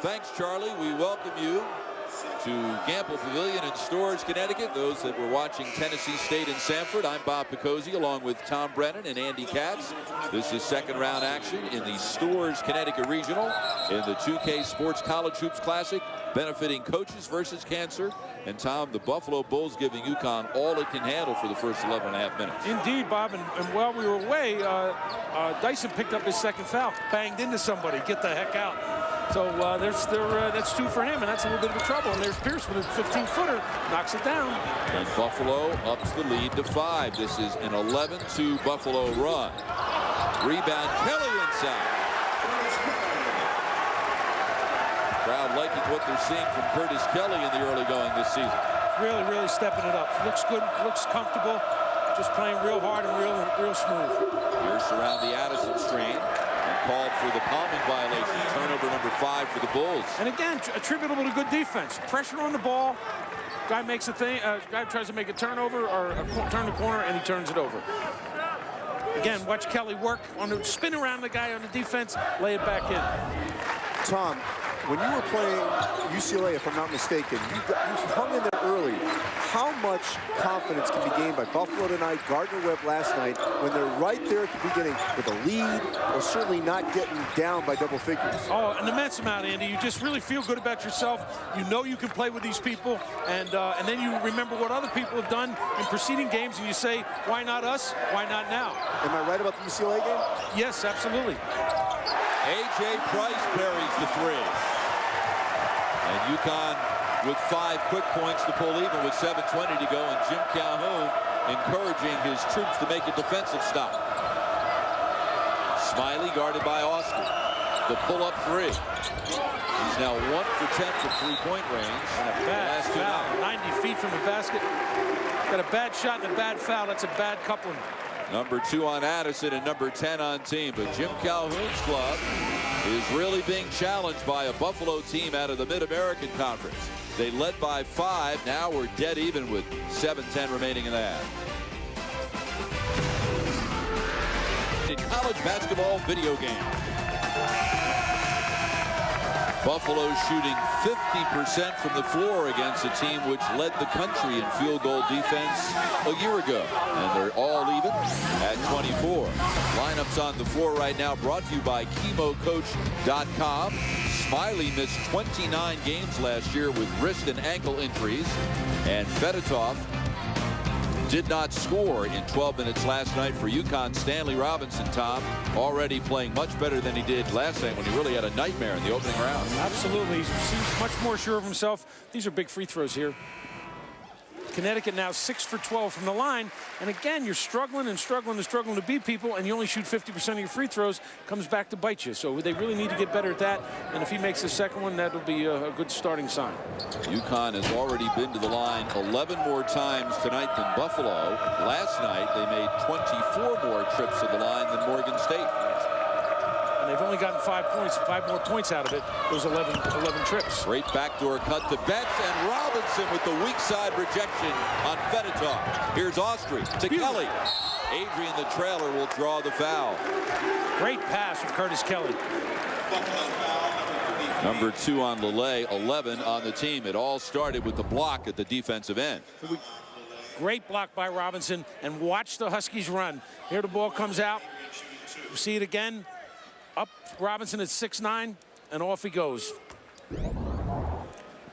Thanks, Charlie. We welcome you to Gamble Pavilion in Storrs, Connecticut. Those that were watching Tennessee State and Sanford, I'm Bob Picozzi along with Tom Brennan and Andy Katz. This is second round action in the Storrs, Connecticut Regional in the 2K Sports College Hoops Classic, benefiting coaches versus cancer. And Tom, the Buffalo Bulls giving UConn all it can handle for the first 11.5 minutes. Indeed, Bob, and while we were away, Dyson picked up his second foul, banged into somebody. Get the heck out. So that's two for him, and that's a little bit of trouble. And there's Pierce with a 15-footer, knocks it down. And Buffalo ups the lead to 5. This is an 11-2 Buffalo run. Rebound, Kelly inside. Crowd liking what they're seeing from Curtis Kelly in the early going this season. Really, really stepping it up. Looks good, looks comfortable, just playing real hard and real smooth. Pierce around the Addison screen. Called for the palming violation. Turnover number 5 for the Bulls. And again, attributable to good defense. Pressure on the ball. Guy makes a thing. Guy tries to make a turnover or turn the corner, and he turns it over. Again, watch Kelly work on the spin around the guy on the defense, lay it back in. Tom, when you were playing UCLA, if I'm not mistaken, you hung in there early. How much confidence can be gained by Buffalo tonight, Gardner-Webb last night, when they're right there at the beginning with a lead, or certainly not getting down by double figures? Oh, an immense amount, Andy. You just really feel good about yourself. You know you can play with these people, and then you remember what other people have done in preceding games, and you say, why not us? Why not now? Am I right about the UCLA game? Yes, absolutely. A.J. Price buries the 3. And UConn with 5 quick points to pull even with 7:20 to go, and Jim Calhoun encouraging his troops to make a defensive stop. Smiley guarded by Austin. The pull-up 3. He's now 1 for 10 from three-point range. And a bad foul, 90 feet from the basket. Got a bad shot and a bad foul. That's a bad coupling. Number 2 on Addison and number 10 on team. But Jim Calhoun's club is really being challenged by a Buffalo team out of the Mid-American Conference. They led by 5. Now we're dead even with 7:10 remaining in the half. In college basketball video game, Buffalo shooting 50% from the floor against a team which led the country in field goal defense a year ago. And they're all even at 24. Lineups on the floor right now brought to you by chemocoach.com. Smiley missed 29 games last year with wrist and ankle injuries. And Fedotov did not score in 12 minutes last night for UConn. Stanley Robinson, Tom, already playing much better than he did last night when he really had a nightmare in the opening round. Absolutely. He seems much more sure of himself. These are big free throws here. Connecticut now 6 for 12 from the line. And again, you're struggling to beat people, and you only shoot 50% of your free throws. Comes back to bite you. So they really need to get better at that. And if he makes the second one, that'll be a good starting sign. UConn has already been to the line 11 more times tonight than Buffalo. Last night, they made 24 more trips to the line than Morgan State. And they've only gotten 5 more points out of it. Those 11 trips. Great backdoor cut to Betts, and Robinson with the weak side rejection on Fedotov. Here's Austri to Kelly. Adrian, the trailer, will draw the foul. Great pass from Curtis Kelly. Number 2 on Lele, 11 on the team. It all started with the block at the defensive end. Great block by Robinson, and watch the Huskies run. Here the ball comes out. You see it again. Up Robinson at 6'9", and off he goes.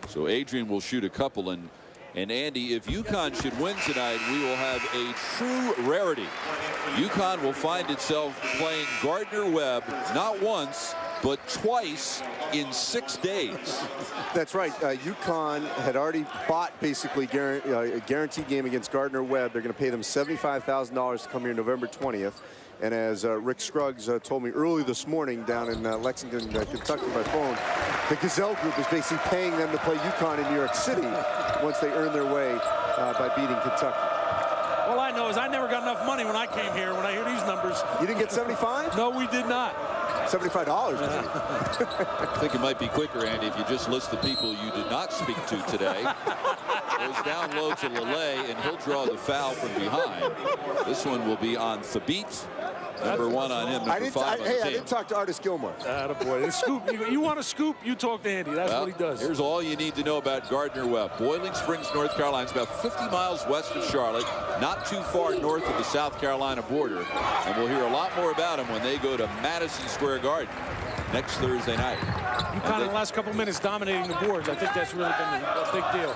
So Adrian will shoot a couple, and Andy, if UConn should win tonight, we will have a true rarity. UConn will find itself playing Gardner-Webb not once, but twice in 6 days. That's right. UConn had already bought basically a guaranteed game against Gardner-Webb. They're going to pay them $75,000 to come here November 20th. And as Rick Scruggs told me early this morning down in Lexington, Kentucky by phone, the Gazelle Group is basically paying them to play UConn in New York City once they earn their way by beating Kentucky. All I know is I never got enough money when I came here. When I hear these numbers. You didn't get 75? No, we did not. $75. I think it might be quicker, Andy, if you just list the people you did not speak to today. Goes down low to Lele, and he'll draw the foul from behind. This one will be on Thabit. Number 1 on him, number 5 on the team. I didn't talk to Artis Gilmore. Attaboy. The scoop. You want a scoop, you talk to Andy. That's what he does. Here's all you need to know about Gardner-Webb. Boiling Springs, North Carolina. It's about 50 miles west of Charlotte, not too far north of the South Carolina border. And we'll hear a lot more about him when they go to Madison Square Garden next Thursday night. UConn in the last couple minutes dominating the boards. I think that's really been a big deal.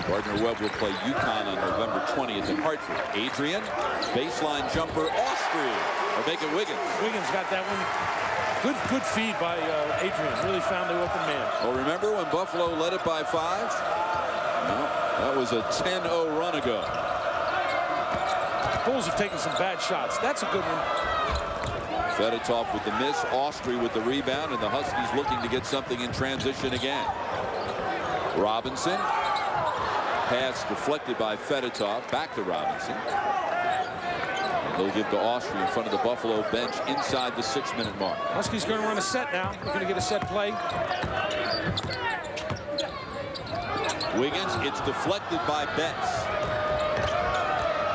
Gardner-Webb will play UConn on November 20th in Hartford. Adrian, baseline jumper, Austria, or make it Wiggins. Wiggins got that one. Good feed by Adrian. Really found the open man. Well, remember when Buffalo led it by 5? No, that was a 10-0 run ago. Bulls have taken some bad shots. That's a good one. Fedotov with the miss, Austria with the rebound, and the Huskies looking to get something in transition again. Robinson, pass deflected by Fedotov, back to Robinson. They'll give to Austria in front of the Buffalo bench inside the 6-minute mark. Huskies going to run a set now. They're going to get a set play. Wiggins, it's deflected by Betts.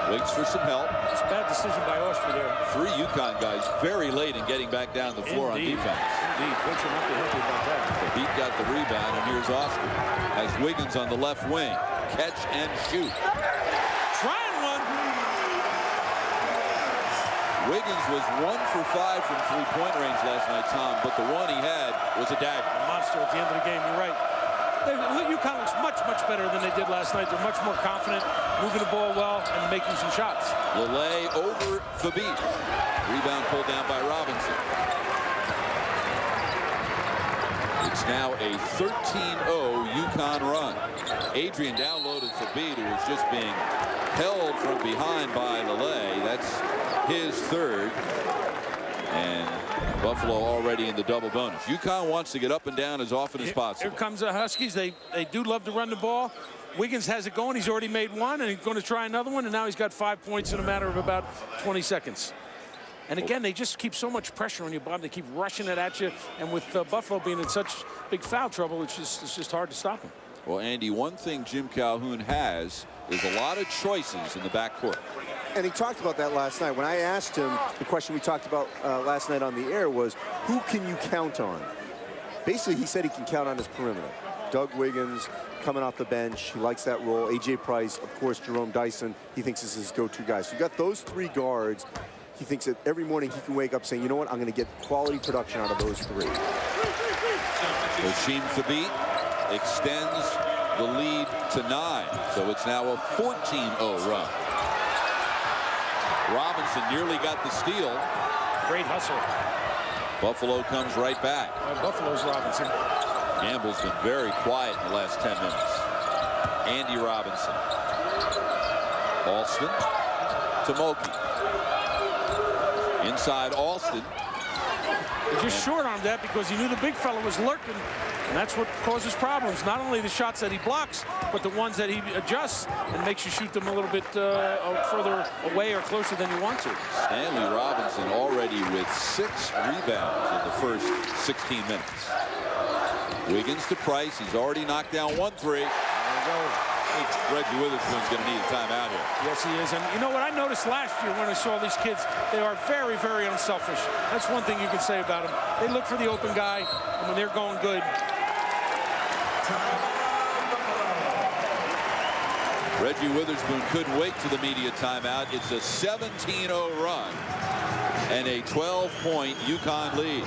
Waits for some help. It's a bad decision by Austria there. 3 UConn guys very late in getting back down the floor on defense. Indeed. Coach will not be happy about that. The Heat got the rebound, and here's Austria. Has Wiggins on the left wing. Catch and shoot. Trying one. Wiggins was 1 for 5 from three-point range last night, Tom, but the one he had was a dagger. A monster at the end of the game. You're right. UConn looks much better than they did last night. They're much more confident, moving the ball well, and making some shots. Lele over Fabit. Rebound pulled down by Robinson. It's now a 13-0 UConn run. Adrian downloaded Fabit, who was just being held from behind by Lele. That's his third. And Buffalo already in the double bonus. UConn wants to get up and down as often as possible. Here comes the Huskies. They do love to run the ball. Wiggins has it going. He's already made one, and he's going to try another one, and now he's got 5 points in a matter of about 20 seconds. And again, they just keep so much pressure on you, Bob. They keep rushing it at you, and with Buffalo being in such big foul trouble, it's just hard to stop them. Well, Andy, one thing Jim Calhoun has is a lot of choices in the backcourt. And he talked about that last night. When I asked him, the question we talked about last night on the air was, who can you count on? Basically, he said he can count on his perimeter. Doug Wiggins coming off the bench. He likes that role. A.J. Price, of course, Jerome Dyson. He thinks this is his go-to guy. So you got those 3 guards. He thinks that every morning he can wake up saying, you know what, I'm going to get quality production out of those 3. Hashim Thabit extends the lead to 9. So it's now a 14-0 run. Robinson nearly got the steal. Great hustle. Buffalo comes right back. Buffalo's Robinson. Gamble's been very quiet in the last 10 minutes. Andy Robinson. Alston to Mulkey. Inside Alston. He just short-armed that because he knew the big fella was lurking, and that's what causes problems. Not only the shots that he blocks, but the ones that he adjusts and makes you shoot them a little bit further away or closer than you want to. Stanley Robinson already with 6 rebounds in the first 16 minutes. Wiggins to Price. He's already knocked down 1 3. There you go. Reggie Witherspoon's going to need a timeout here. Yes, he is. And you know what I noticed last year when I saw these kids, they are very, very unselfish. That's one thing you can say about them. They look for the open guy, and when they're going good. Reggie Witherspoon couldn't wait for the media timeout. It's a 17-0 run and a 12-point UConn lead.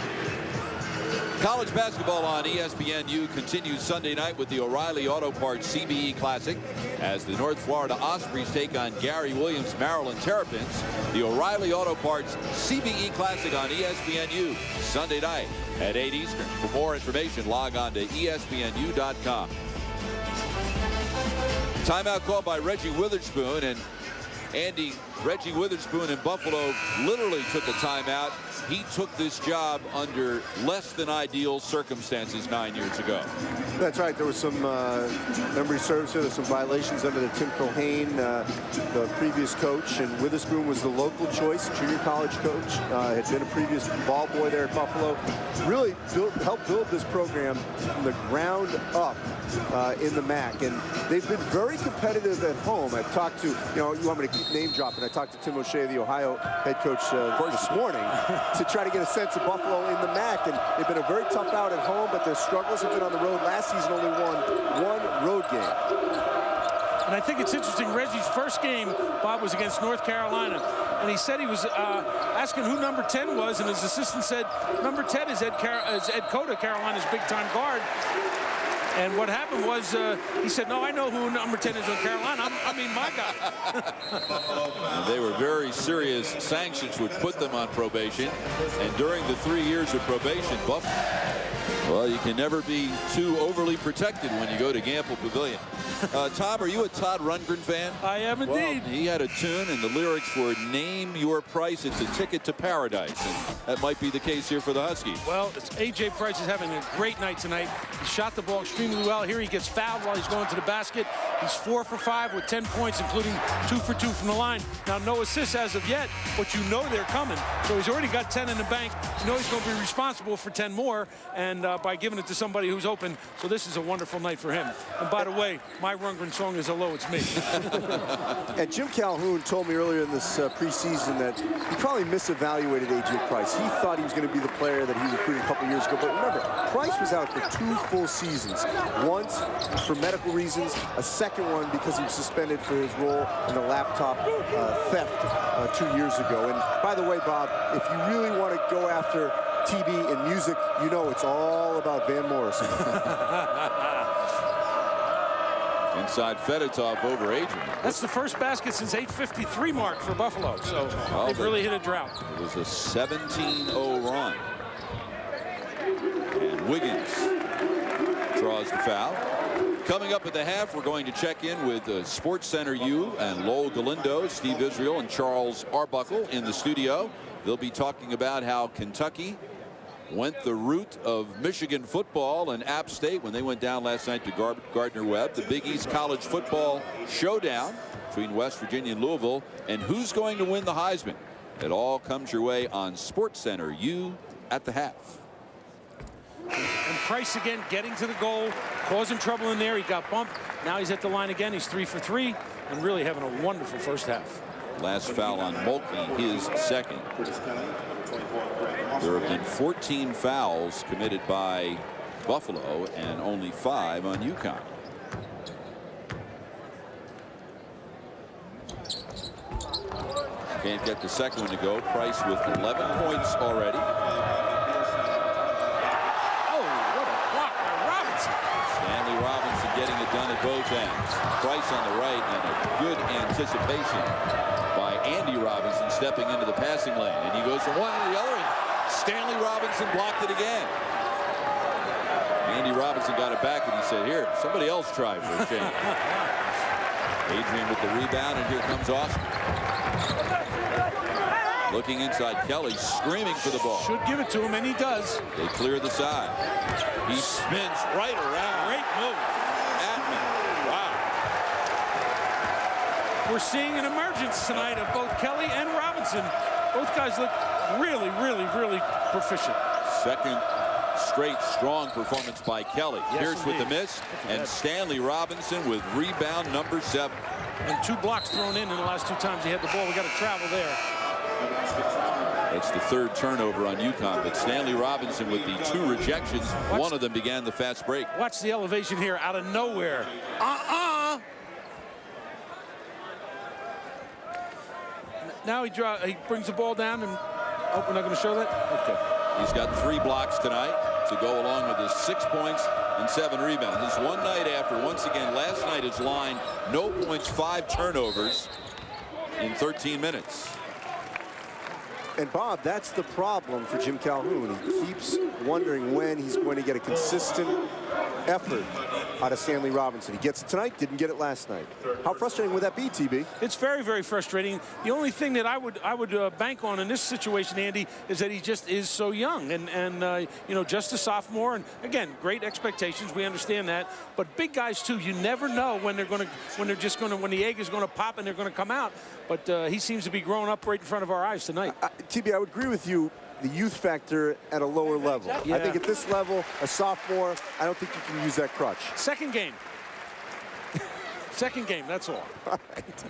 College basketball on ESPNU continues Sunday night with the O'Reilly Auto Parts CBE Classic as the North Florida Ospreys take on Gary Williams Maryland Terrapins. The O'Reilly Auto Parts CBE Classic on ESPNU Sunday night at 8 Eastern. For more information, log on to ESPNU.com. Timeout called by Reggie Witherspoon, and Andy, Reggie Witherspoon in Buffalo literally took a timeout. He took this job under less than ideal circumstances 9 years ago. That's right. There was some memory serves here. There's some violations under the Tim Cohane, the previous coach, and Witherspoon was the local choice, junior college coach. Had been a previous ball boy there at Buffalo. Really helped build this program from the ground up in the MAC, and they've been very competitive at home. I've talked to, you want me to keep name dropping. I talked to Tim O'Shea, the Ohio head coach, this morning to try to get a sense of Buffalo in the MAC. And they've been a very tough out at home, but their struggles have been on the road. Last season only won one road game. And I think it's interesting, Reggie's first game, Bob, was against North Carolina. And he said he was asking who number 10 was, and his assistant said, number 10 is Ed Cota, Carolina's big-time guard. And what happened was, he said, no, I know who number 10 is on Carolina. I mean, my guy. And they were very serious sanctions which put them on probation. And during the 3 years of probation, well, you can never be too overly protected when you go to Gamble Pavilion. Tom, are you a Todd Rundgren fan? I am indeed. Well, he had a tune, and the lyrics were "Name your price, it's a ticket to paradise." And that might be the case here for the Huskies. Well, A.J. Price is having a great night tonight. He shot the ball extremely well. Here he gets fouled while he's going to the basket. He's 4 for 5 with 10 points, including 2 for 2 from the line. Now, no assists as of yet, but you know they're coming. So he's already got 10 in the bank. You know he's going to be responsible for 10 more, and by giving it to somebody who's open. So this is a wonderful night for him. And by the way, my Rundgren song is "Hello, It's Me." And Jim Calhoun told me earlier in this preseason that he probably misevaluated A.J. Price. He thought he was going to be the player that he recruited a couple years ago. But remember, Price was out for 2 full seasons. Once for medical reasons, a second one because he was suspended for his role in the laptop theft 2 years ago. And by the way, Bob, if you really want to go after TB and music, you know it's all about Van Morrison. Inside Fedotov over Adrian. That's the first basket since 8:53 mark for Buffalo. So they've really hit a drought. It was a 17-0 run. And Wiggins draws the foul. Coming up at the half, we're going to check in with Sports Center U and Lowell Galindo, Steve Israel, and Charles Arbuckle in the studio. They'll be talking about how Kentucky went the route of Michigan football and App State when they went down last night to Gardner-Webb. The Big East College football showdown between West Virginia and Louisville, and who's going to win the Heisman. It all comes your way on Sports Center U at the half. And Price again getting to the goal, causing trouble in there. He got bumped. Now he's at the line again. He's 3 for 3 and really having a wonderful first half. Last foul on Mulkey, his second. There have been 14 fouls committed by Buffalo and only 5 on UConn. Can't get the second one to go. Price with 11 points already. Oh, what a block by Robinson. Stanley Robinson getting it done at both ends. Price on the right, and a good anticipation by Andy Robinson stepping into the passing lane. And he goes from one to the other, and Stanley Robinson blocked it again. Andy Robinson got it back, and he said, here, somebody else try for a change. Adrian with the rebound, and here comes Austin. Looking inside, Kelly screaming for the ball. Should give it to him, and he does. They clear the side. He spins right around. Great move. Atman. Wow. We're seeing an emergence tonight of both Kelly and Robinson. Both guys look really, really, really proficient. Second straight strong performance by Kelly. Yes, Pierce with the indeed. miss, and Stanley Robinson with rebound number 7. And 2 blocks thrown in the last 2 times he had the ball. We got to travel there. That's the 3rd turnover on UConn, but Stanley Robinson with the 2 rejections. One of them began the fast break. Watch the elevation here out of nowhere. Now he brings the ball down, and oh, we're not going to show that? Okay. He's got 3 blocks tonight to go along with his 6 points and 7 rebounds. This one night after, once again, last night his line, no points, 5 turnovers in 13 minutes. And Bob, that's the problem for Jim Calhoun. He keeps wondering when he's going to get a consistent effort out of Stanley Robinson. He gets it tonight, didn't get it last night. How frustrating would that be, TB? It's very, very frustrating. The only thing that I would bank on in this situation, Andy, is that he just is so young and you know, just a sophomore. And again, great expectations. We understand that. But big guys too, you never know when they're going to, when the egg is going to pop and they're going to come out. But he seems to be growing up right in front of our eyes tonight. TB, I would agree with you. The youth factor at a lower level. Yeah. I think at this level, a sophomore, I don't think you can use that crutch. Second game. Second game, that's all. All right.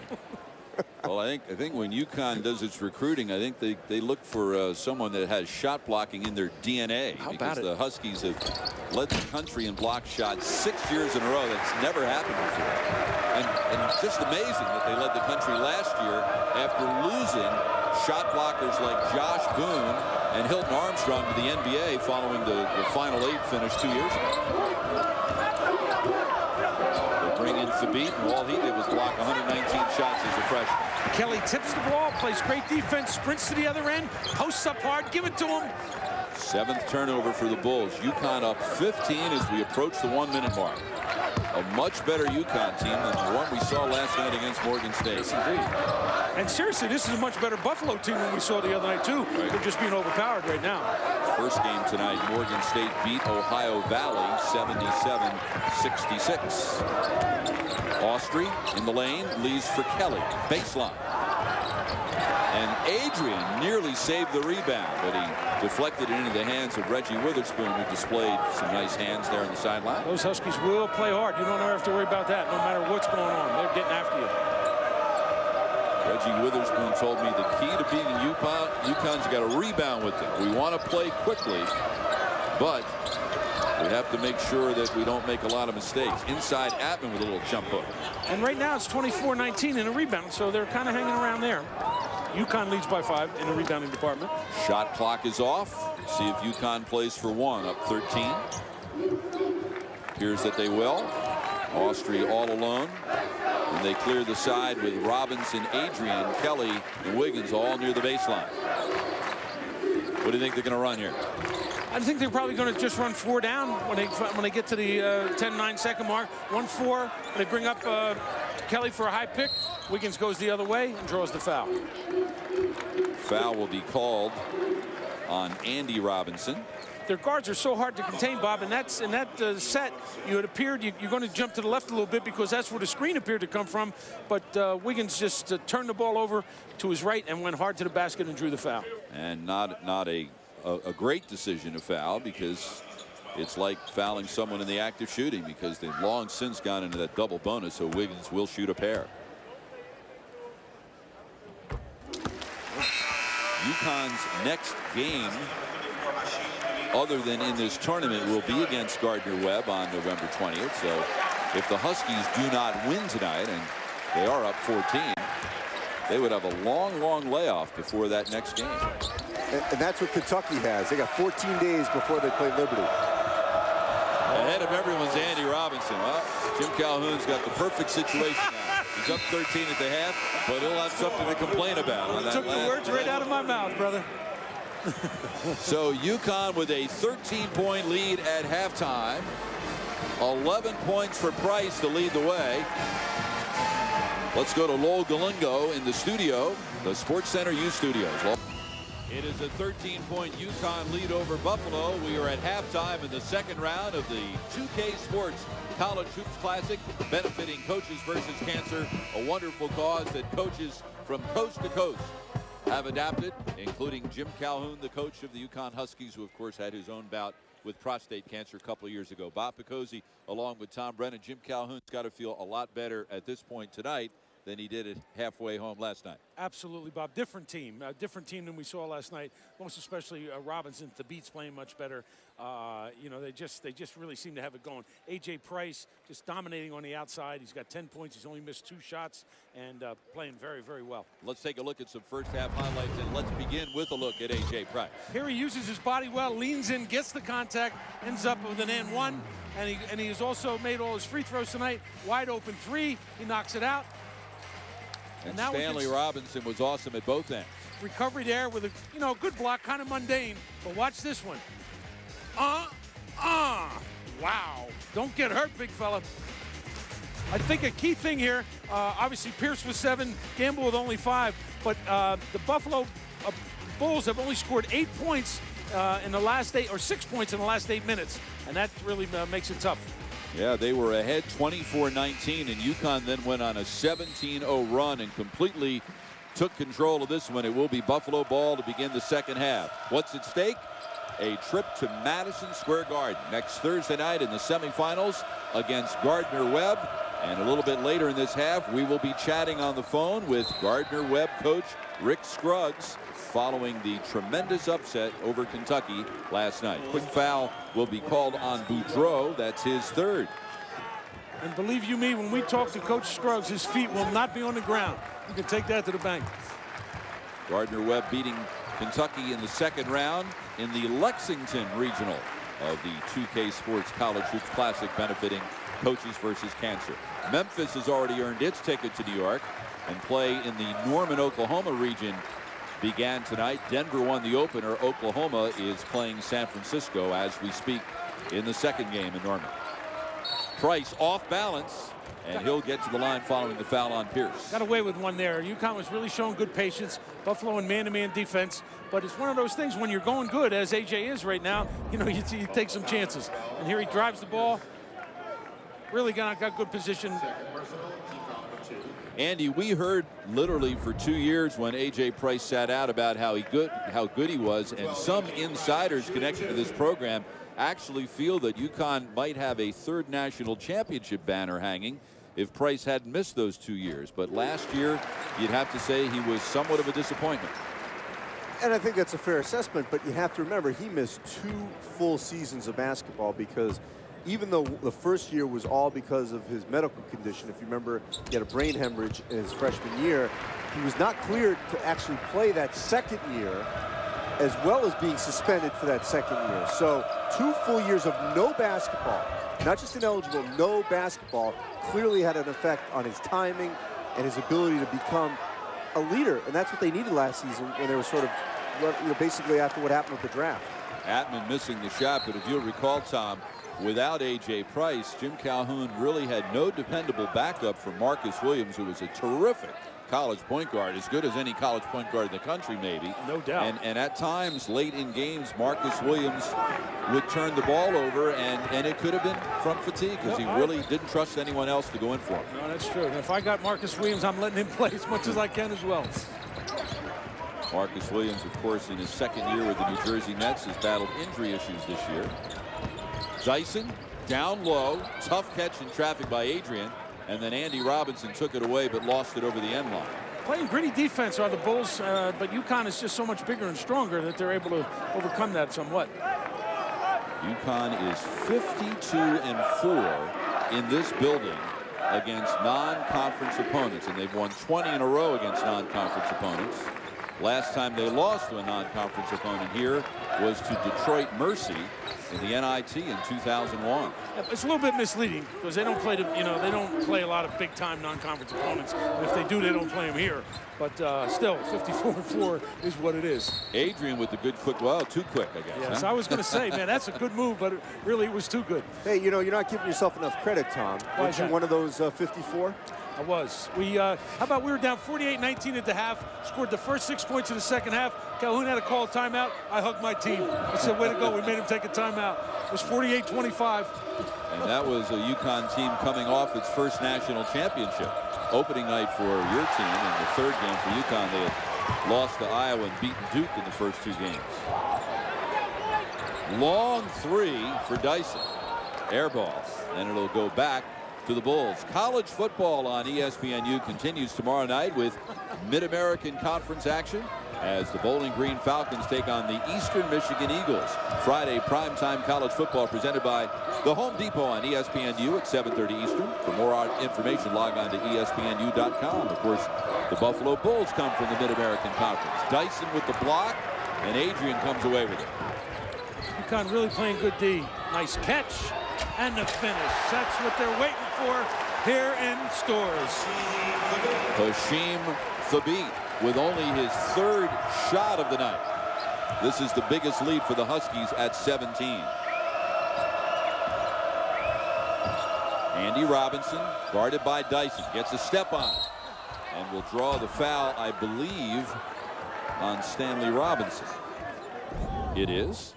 Well, I think when UConn does its recruiting, I think they look for someone that has shot blocking in their DNA. How because about it? the Huskies have led the country in block shots 6 years in a row. That's never happened before. And it's just amazing that they led the country last year after losing shot blockers like Josh Boone and Hilton Armstrong to the NBA following the Final 8 finish 2 years ago. They bring in Thabit, and all he did was block 119 shots as a freshman. Kelly tips the ball, plays great defense, sprints to the other end, posts up hard, give it to him. 7th turnover for the Bulls. UConn up 15 as we approach the 1-minute mark. A much better UConn team than the one we saw last night against Morgan State. Yes, indeed. And seriously, this is a much better Buffalo team than we saw the other night, too. Right. They're just being overpowered right now. First game tonight, Morgan State beat Ohio Valley 77-66. Austrie in the lane, leaves for Kelly. Baseline. And Adrian nearly saved the rebound, but he deflected it into the hands of Reggie Witherspoon, who displayed some nice hands there on the sideline. Those Huskies will play hard. You don't have to worry about that, no matter what's going on. They're getting after you. Reggie Witherspoon told me the key to beating UConn's got to rebound with them. We want to play quickly, but we have to make sure that we don't make a lot of mistakes. Inside Atman with a little jump hook. And right now it's 24-19 in a rebound, so they're kind of hanging around there. UConn leads by 5 in the rebounding department. Shot Clock is off. See if UConn plays for 1, up 13. Appears that they will. Austria all alone. And they clear the side with Robinson, Adrian, Kelly, and Wiggins all near the baseline. What do you think they're going to run here? I think they're probably going to just run 4 down when they get to the 10-9 second mark. 1-4. They bring up Kelly for a high pick. Wiggins goes the other way and draws the foul. Foul will be called on Andy Robinson. Their guards are so hard to contain, Bob, and that's in that set. It appeared you're going to jump to the left a little bit because that's where the screen appeared to come from. But Wiggins just turned the ball over to his right and went hard to the basket and drew the foul. And not a great decision to foul, because it's like fouling someone in the act of shooting, because they've long since gone into that double bonus, so Wiggins will shoot a pair. UConn's next game, other than in this tournament, will be against Gardner-Webb on November 20th. So if the Huskies do not win tonight, and they are up 14, they would have a long layoff before that next game. And that's what Kentucky has. They got 14 days before they play Liberty. Ahead of everyone's Andy Robinson. Well, Jim Calhoun's got the perfect situation now. He's up 13 at the half, but he'll have something to complain about. Took the words right out of my mouth, brother. So UConn with a 13-point lead at halftime. 11 points for Price to lead the way. Let's go to Lowell Galingo in the studio, the Sports Center U Studios. It is a 13-point UConn lead over Buffalo. We are at halftime in the second round of the 2K Sports College Hoops Classic, benefiting Coaches versus Cancer, a wonderful cause that coaches from coast to coast have adapted, including Jim Calhoun, the coach of the UConn Huskies, who of course had his own bout with prostate cancer a couple of years ago. Bob Picozzi along with Tom Brennan. Jim Calhoun's got to feel a lot better at this point tonight than he did it halfway home last night. Absolutely, Bob. Different team than we saw last night. Most especially Robinson. The beat's playing much better. You know, they just really seem to have it going. AJ Price just dominating on the outside. He's got 10 points. He's only missed 2 shots and playing very well. Let's take a look at some first half highlights, and let's begin with a look at AJ Price. Here he uses his body well, leans in, gets the contact, ends up with an and one, and he has also made all his free throws tonight. Wide open 3. He knocks it out. And Stanley Robinson was awesome at both ends. Recovery there with a good block, kind of mundane, but watch this one. Wow. Don't get hurt, big fella. I think a key thing here, obviously Pierce with 7, Gamble with only 5, but the Buffalo Bulls have only scored 8 points in the last 8, or 6 points in the last 8 minutes, and that really makes it tough. Yeah, they were ahead 24-19, and UConn then went on a 17-0 run and completely took control of this one. It will be Buffalo ball to begin the second half. What's at stake? A trip to Madison Square Garden next Thursday night in the semifinals against Gardner-Webb. And a little bit later in this half, we will be chatting on the phone with Gardner-Webb coach Rick Scruggs following the tremendous upset over Kentucky last night. Quick foul will be called on Boudreau. That's his third. And believe you me, when we talk to Coach Scruggs, his feet will not be on the ground. You can take that to the bank. Gardner-Webb beating Kentucky in the second round in the Lexington Regional of the 2K Sports College Hoops Classic benefiting Coaches versus Cancer. Memphis has already earned its ticket to New York, and play in the Norman, Oklahoma region began tonight. Denver won the opener. Oklahoma is playing San Francisco as we speak in the second game in Norman. Price off balance, and he'll get to the line following the foul on Pierce. Got away with one there. UConn was really showing good patience. Buffalo in man-to-man defense. But it's one of those things when you're going good, as AJ is right now, you know, you take some chances. And here he drives the ball. Really got good position. Andy, we heard literally for 2 years when AJ Price sat out about how good he was, and some insiders connected to this program actually feel that UConn might have a third national championship banner hanging if Price hadn't missed those 2 years. But last year, you'd have to say he was somewhat of a disappointment. And I think that's a fair assessment, but you have to remember he missed 2 full seasons of basketball, because even though the first year was all because of his medical condition, if you remember, he had a brain hemorrhage in his freshman year, he was not cleared to actually play that second year, as well as being suspended for that second year. So 2 full years of no basketball, not just ineligible, no basketball, clearly had an effect on his timing and his ability to become a leader. And that's what they needed last season when they were sort of, you know, basically after what happened with the draft. Atman missing the shot, but if you'll recall, Tom, without AJ Price, Jim Calhoun really had no dependable backup for Marcus Williams, who was a terrific college point guard, as good as any college point guard in the country, maybe. No doubt. And at times, late in games, Marcus Williams would turn the ball over, and it could have been from fatigue, because he really didn't trust anyone else to go in for him. No, that's true. And if I got Marcus Williams, I'm letting him play as much as I can as well. Marcus Williams, of course, in his second year with the New Jersey Nets, has battled injury issues this year. Dyson down low, tough catch in traffic by Adrian, and then Andy Robinson took it away but lost it over the end line. Playing gritty defense are the Bulls, but UConn is just so much bigger and stronger that they're able to overcome that somewhat. UConn is 52-4 in this building against non-conference opponents, and they've won 20 in a row against non-conference opponents. Last time they lost to a non-conference opponent here was to Detroit Mercy in the NIT in 2001. It's a little bit misleading, because they don't play they don't play a lot of big-time non-conference opponents. And if they do, they don't play them here. But still, 54-4 is what it is. Adrian with the good quick, well, too quick, I guess. Yes, huh? I was going to say, man, that's a good move, but really it was too good. Hey, you know, you're not giving yourself enough credit, Tom. Weren't you one of those 54? I was. How about we were down 48-19 at the half, scored the first 6 points in the second half. Calhoun had to call a timeout. I hugged my team. I said, way to go. We made him take a timeout. It was 48-25. And that was a UConn team coming off its first national championship. Opening night for your team, and the third game for UConn. They had lost to Iowa and beaten Duke in the first 2 games. Long 3 for Dyson. Air ball, and it'll go back to the Bulls. College football on ESPNU continues tomorrow night with Mid-American Conference action as the Bowling Green Falcons take on the Eastern Michigan Eagles. Friday primetime college football presented by the Home Depot on ESPNU at 7:30 Eastern. For more information, log on to ESPNU.com. Of course, the Buffalo Bulls come from the Mid-American Conference. Dyson with the block, and Adrian comes away with it. UConn really playing good D. Nice catch. And the finish. That's what they're waiting for here in Stores. Hashim Thabit with only his 3rd shot of the night. This is the biggest lead for the Huskies at 17. Andy Robinson, guarded by Dyson, gets a step on it and will draw the foul, I believe, on Stanley Robinson. It is.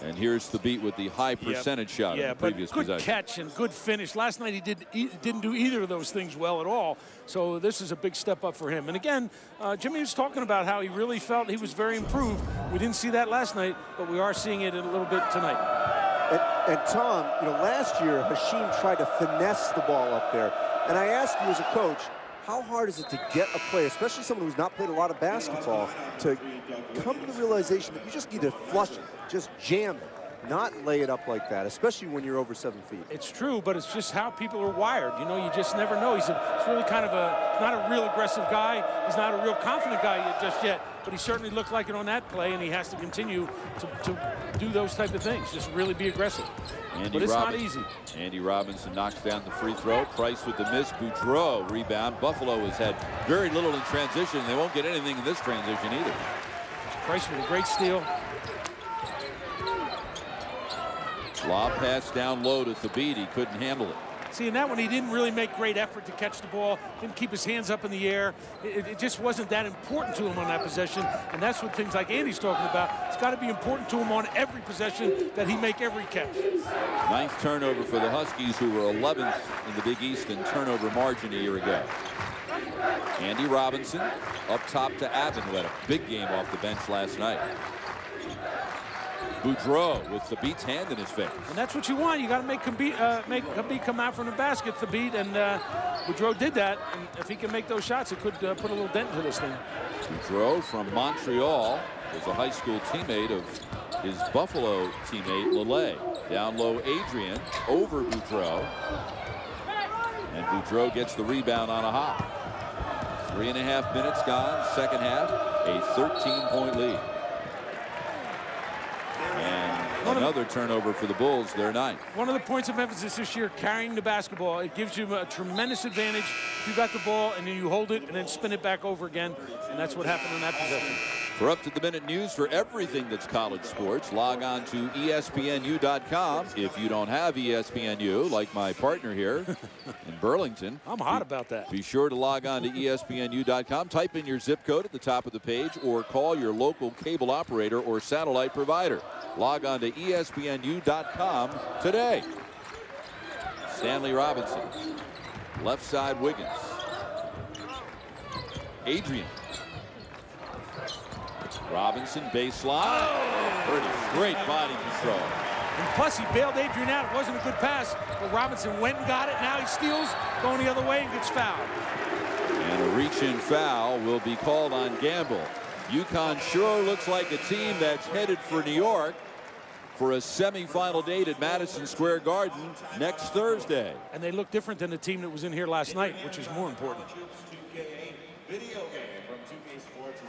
And here's the beat with the high percentage shot in the previous possession. Good catch and good finish. Last night he didn't do either of those things well at all. So this is a big step up for him. And again, Jimmy was talking about how he really felt he was very improved. We didn't see that last night, but we are seeing it a little bit tonight. And Tom, you know, last year, Hashim tried to finesse the ball up there. And I ask you as a coach, how hard is it to get a player, especially someone who's not played a lot of basketball, to come to the realization that you just need to flush it, just jam it, not lay it up like that, especially when you're over 7 feet. It's true, but it's just how people are wired. You know, you just never know. He's really kind of not a real aggressive guy. He's not a real confident guy just yet, but he certainly looked like it on that play, and he has to continue to do those type of things, just really be aggressive. But it's not easy. Andy Robinson knocks down the free throw. Price with the miss. Boudreau rebound. Buffalo has had very little in transition. They won't get anything in this transition either. Price with a great steal. Lob pass down low to Thabit. He couldn't handle it. See, in that one, he didn't really make great effort to catch the ball, didn't keep his hands up in the air. It just wasn't that important to him on that possession, and that's what things like Andy's talking about. It's got to be important to him on every possession that he make every catch. 9th turnover for the Huskies, who were 11th in the Big East in turnover margin a year ago. Andy Robinson up top to Abbott, who had a big game off the bench last night. Boudreau with Thabit's hand in his face. And that's what you want. You got to make Thabit come out from the basket, Thabit, and Boudreau did that. And if he can make those shots, it could put a little dent into this thing. Boudreau from Montreal was a high school teammate of his Buffalo teammate Lele. Down low, Adrian over Boudreau, and Boudreau gets the rebound on a hop. 3.5 minutes gone, second half, a 13-point lead. And another turnover for the Bulls, their 9th. One of the points of emphasis this year, carrying the basketball. It gives you a tremendous advantage if you got the ball and then you hold it and then spin it back over again. And that's what happened on that possession. For up-to-the-minute news for everything that's college sports, log on to ESPNU.com. If you don't have ESPNU, like my partner here in Burlington, I'm hot about that. Be sure to log on to ESPNU.com. Type in your zip code at the top of the page or call your local cable operator or satellite provider. Log on to ESPNU.com today. Stanley Robinson. Left side Wiggins. Adrian. Robinson baseline. Great body control. And plus, he bailed Adrian out. It wasn't a good pass, but Robinson went and got it. Now he steals, going the other way, and gets fouled. And a reach-in foul will be called on Gamble. UConn sure looks like a team that's headed for New York for a semifinal date at Madison Square Garden next Thursday. And they look different than the team that was in here last night, which is more important.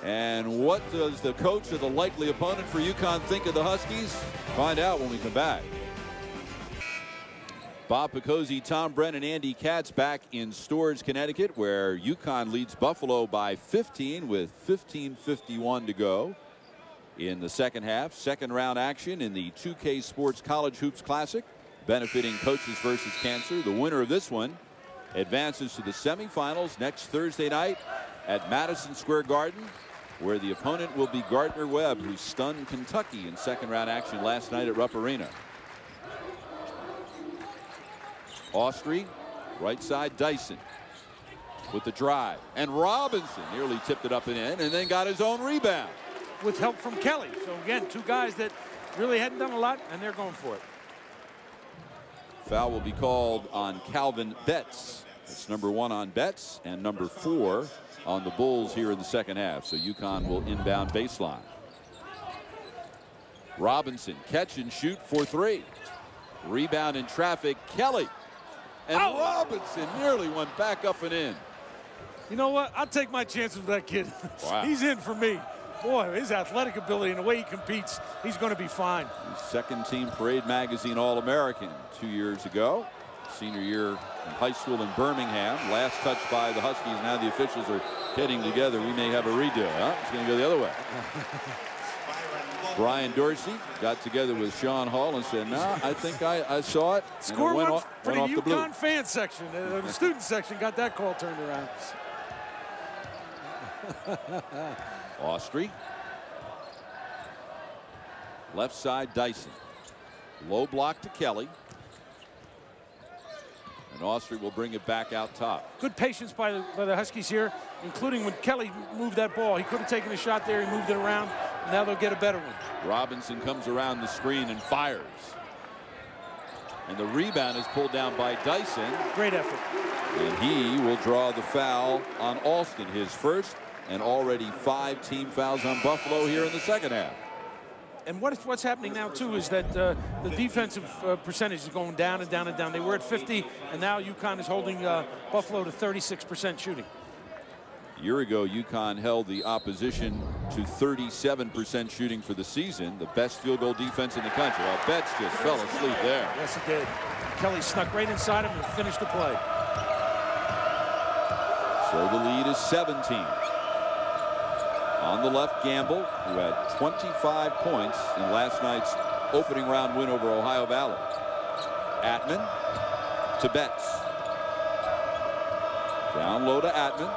And what does the coach of the likely opponent for UConn think of the Huskies? Find out when we come back. Bob Picozzi, Tom Brennan, Andy Katz back in Storrs, Connecticut, where UConn leads Buffalo by 15 with 15:51 to go in the second half. Second round action in the 2K Sports College Hoops Classic, benefiting Coaches versus Cancer. The winner of this one advances to the semifinals next Thursday night at Madison Square Garden, where the opponent will be Gardner Webb, who stunned Kentucky in second round action last night at Rupp Arena. Austrie, right side, Dyson with the drive, and Robinson nearly tipped it up and in, and then got his own rebound with help from Kelly. So again, two guys that really hadn't done a lot, and they're going for it. Foul will be called on Calvin Betts. It's number 1 on Betts and number 4 on the Bulls here in the second half. So UConn will inbound baseline. Robinson catch and shoot for 3. Rebound in traffic, Kelly. And Robinson nearly went back up and in. You know what? I'll take my chances with that kid. Wow. He's in for me. Boy, his athletic ability and the way he competes, he's going to be fine. He's second team Parade Magazine All-American 2 years ago. Senior year in high school in Birmingham. Last touch by the Huskies. Now the officials are getting together. We may have a redo. Huh? It's going to go the other way. Brian Dorsey got together with Sean Hall and said, "No, I think I saw it." Score one for the UConn UConn fan section. The student section got that call turned around. Austrie. Left side, Dyson. Low block to Kelly. And Austrie will bring it back out top. Good patience by the Huskies here, including when Kelly moved that ball. He could have taken a shot there. He moved it around. Now they'll get a better one. Robinson comes around the screen and fires. And the rebound is pulled down by Dyson. Great effort. And he will draw the foul on Alston, his first, and already 5 team fouls on Buffalo here in the second half. And what's happening now, too, is that the defensive percentage is going down and down and down. They were at 50, and now UConn is holding Buffalo to 36% shooting. A year ago, UConn held the opposition to 37% shooting for the season, the best field goal defense in the country. Well, Betts just fell asleep there. Yes, he did. Kelly snuck right inside him and finished the play. So the lead is 17. On the left, Gamble, who had 25 points in last night's opening round win over Ohio Valley. Atman to Betts. Down low to Atman.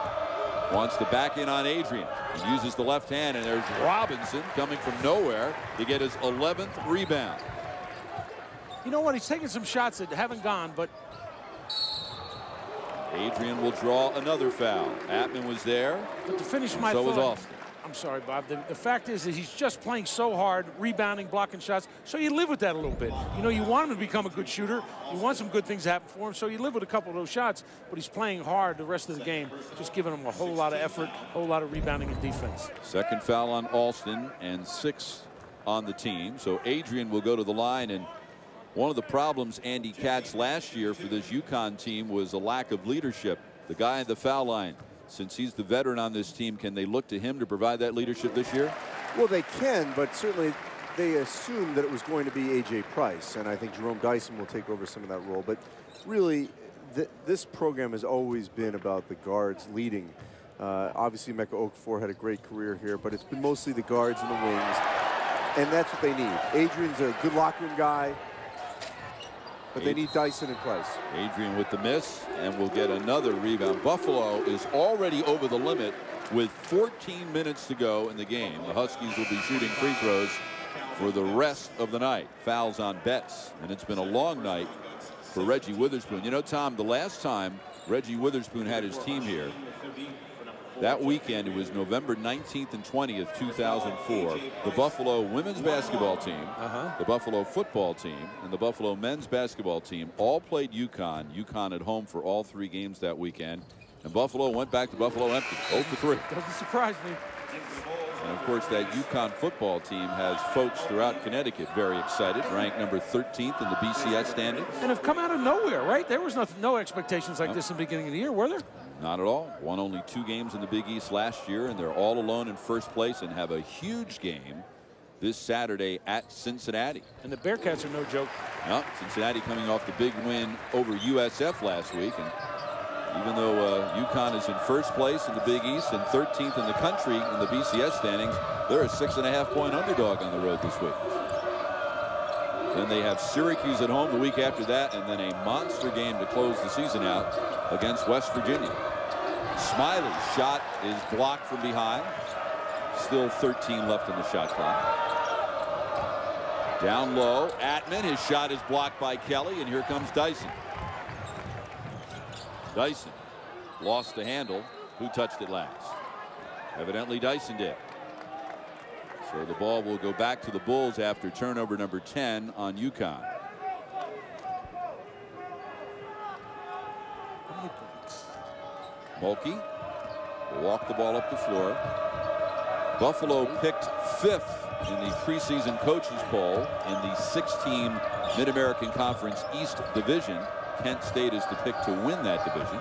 Wants to back in on Adrian. He uses the left hand, and there's Robinson coming from nowhere to get his 11th rebound. You know what? He's taking some shots that haven't gone, but Adrian will draw another foul. Atman was there. But to finish my so thought, was Alston. I'm sorry, Bob. The fact is that he's just playing so hard, rebounding, blocking shots. So you live with that a little bit. You know, you want him to become a good shooter. You want some good things to happen for him. So you live with a couple of those shots. But he's playing hard the rest of the game, just giving him a whole lot of effort, a whole lot of rebounding and defense. Second foul on Alston and 6 on the team. So Adrian will go to the line. And one of the problems Andy Katz last year for this UConn team was a lack of leadership. The guy in the foul line. Since he's the veteran on this team, can they look to him to provide that leadership this year? Well, they can, but certainly they assumed that it was going to be A.J. Price, and I think Jerome Dyson will take over some of that role. But really, this program has always been about the guards leading. Obviously, Mecca Okafor had a great career here, but it's been mostly the guards and the wings, and that's what they need. Adrian's a good locker room guy, but they need Dyson and Price. Adrian with the miss, and will get another rebound. Buffalo is already over the limit with 14 minutes to go in the game. The Huskies will be shooting free throws for the rest of the night. Fouls on Betts, and it's been a long night for Reggie Witherspoon. You know, Tom, the last time Reggie Witherspoon had his team here, that weekend, it was November 19th and 20th, 2004. The Buffalo women's basketball team, the Buffalo football team, and the Buffalo men's basketball team all played UConn. UConn at home for all 3 games that weekend. And Buffalo went back to Buffalo empty, 0 for 3. Doesn't surprise me. And of course, that UConn football team has folks throughout Connecticut very excited, ranked number 13th in the BCS standings. And have come out of nowhere, right? There was no expectations like this in the beginning of the year, were there? Not at all. Won only 2 games in the Big East last year, and they're all alone in first place and have a huge game this Saturday at Cincinnati. And the Bearcats are no joke. No, Cincinnati coming off the big win over USF last week. And even though UConn is in first place in the Big East and 13th in the country in the BCS standings, they're a 6.5-point underdog on the road this week. Then they have Syracuse at home the week after that, and then a monster game to close the season out against West Virginia. Smiley's shot is blocked from behind. Still 13 left in the shot clock. Down low, Atman, his shot is blocked by Kelly, and here comes Dyson. Dyson lost the handle. Who touched it last? Evidently Dyson did. So the ball will go back to the Bulls after turnover number 10 on UConn. Mulkey will walk the ball up the floor. Buffalo picked 5th in the preseason coaches poll in the 6-team Mid-American Conference East Division. Kent State is the pick to win that division.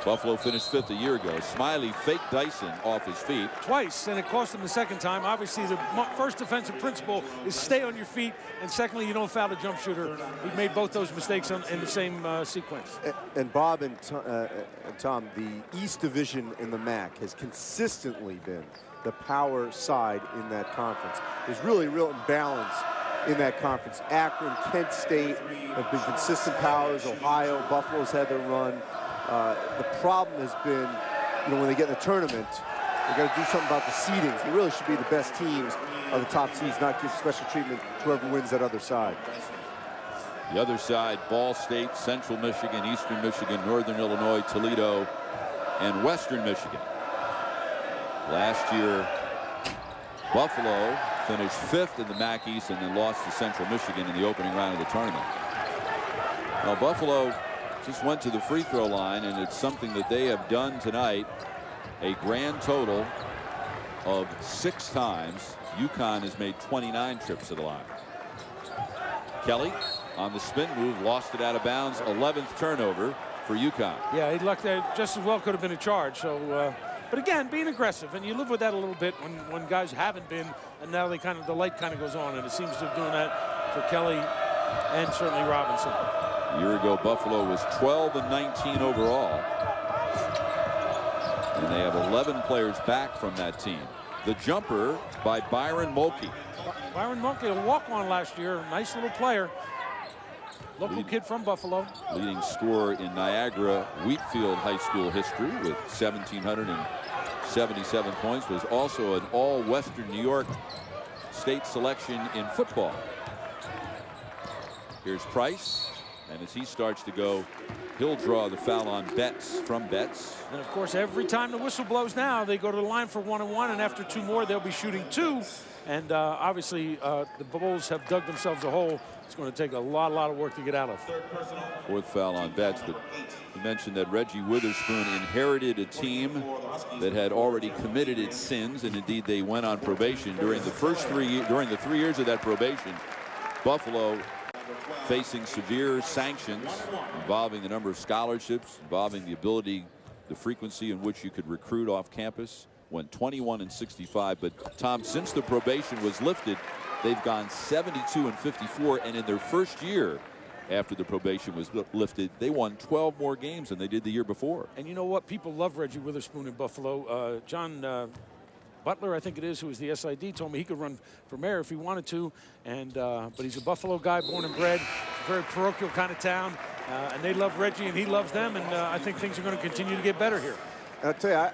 Buffalo finished 5th a year ago. Smiley faked Dyson off his feet. Twice, and it cost him the second time. Obviously, the first defensive principle is stay on your feet, and secondly, you don't foul the jump shooter. He made both those mistakes in the same sequence. And Bob and Tom, the East Division in the MAC has consistently been the power side in that conference. There's really real imbalance in that conference. Akron, Kent State have been consistent powers. Ohio, Buffalo's had their run. The problem has been, you know, when they get in the tournament, they got to do something about the seedings. They really should be the best teams are the top seeds, not give special treatment to whoever wins that other side. The other side, Ball State, Central Michigan, Eastern Michigan, Northern Illinois, Toledo, and Western Michigan. Last year, Buffalo finished 5th in the MAC East and then lost to Central Michigan in the opening round of the tournament. Well, Buffalo just went to the free throw line, and it's something that they have done tonight. A grand total of 6 times. UConn has made 29 trips to the line. Kelly on the spin move, lost it out of bounds. 11th turnover for UConn. Yeah, he lucked there. Just as well could have been a charge. So, but again, being aggressive, and you live with that a little bit when guys haven't been, and now the light kind of goes on, and it seems to have doing that for Kelly and certainly Robinson. A year ago, Buffalo was 12-19 overall, and they have 11 players back from that team. The jumper by Byron Mulkey. Byron Mulkey, a walk-on last year, nice little player. Local kid from Buffalo. Leading scorer in Niagara Wheatfield High School history with 1,777 points. Was also an all-Western New York state selection in football. Here's Price, and as he starts to go, he'll draw the foul on Betts from Betts. And of course, every time the whistle blows now, they go to the line for 1-on-1, and after 2 more, they'll be shooting 2. And obviously, the Bulls have dug themselves a hole. It's going to take a lot of work to get out of. 4th foul on Betts, but you mentioned that Reggie Witherspoon inherited a team that had already committed its sins, and indeed they went on probation during the during the 3 years of that probation. Buffalo facing severe sanctions involving the number of scholarships, involving the ability, the frequency in which you could recruit off campus. Went 21-65, but Tom, since the probation was lifted, they've gone 72-54, and in their first year after the probation was lifted, they won 12 more games than they did the year before. And you know what? People love Reggie Witherspoon in Buffalo. John Butler, I think it is, who is the SID, told me he could run for mayor if he wanted to. And but he's a Buffalo guy, born and bred, very parochial kind of town, and they love Reggie, and he loves them. And I think things are going to continue to get better here. I'll tell you,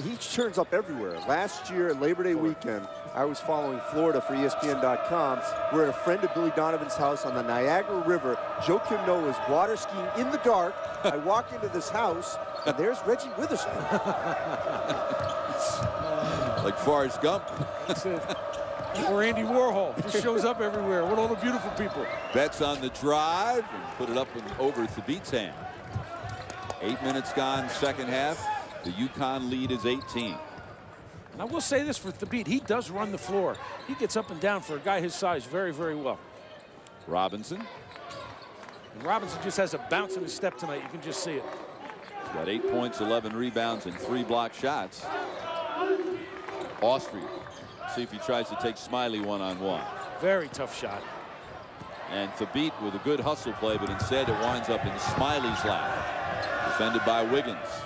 he turns up everywhere. Last year, Labor Day weekend, I was following Florida for ESPN.com. We're at a friend of Billy Donovan's house on the Niagara River. Joe Kim Noah was water skiing in the dark. I walk into this house, and there's Reggie Witherspoon. Like Forrest Gump. That's it. Or Andy Warhol. Just shows up everywhere with all the beautiful people. Betts on the drive and put it up and over Thabit's hand. 8 minutes gone, second half. The UConn lead is 18. And I will say this for Thabit, he does run the floor. He gets up and down for a guy his size very, very well. Robinson. And Robinson just has a bounce in his step tonight. You can just see it. He's got 8 points, 11 rebounds, and 3 block shots. Austria. See if he tries to take Smiley one-on-one. Very tough shot. And Thabit with a good hustle play, but instead it winds up in Smiley's lap. Defended by Wiggins.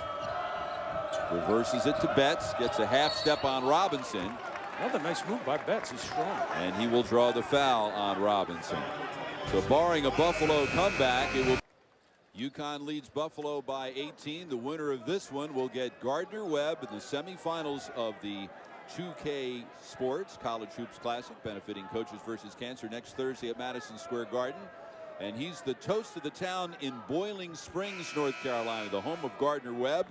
Reverses it to Betts, gets a half step on Robinson. Another nice move by Betts. He's strong. And he will draw the foul on Robinson. So barring a Buffalo comeback, it will. UConn leads Buffalo by 18. The winner of this one will get Gardner Webb in the semifinals of the 2K Sports College Hoops Classic, benefiting Coaches versus Cancer, next Thursday at Madison Square Garden. And he's the toast of the town in Boiling Springs, North Carolina, the home of Gardner Webb.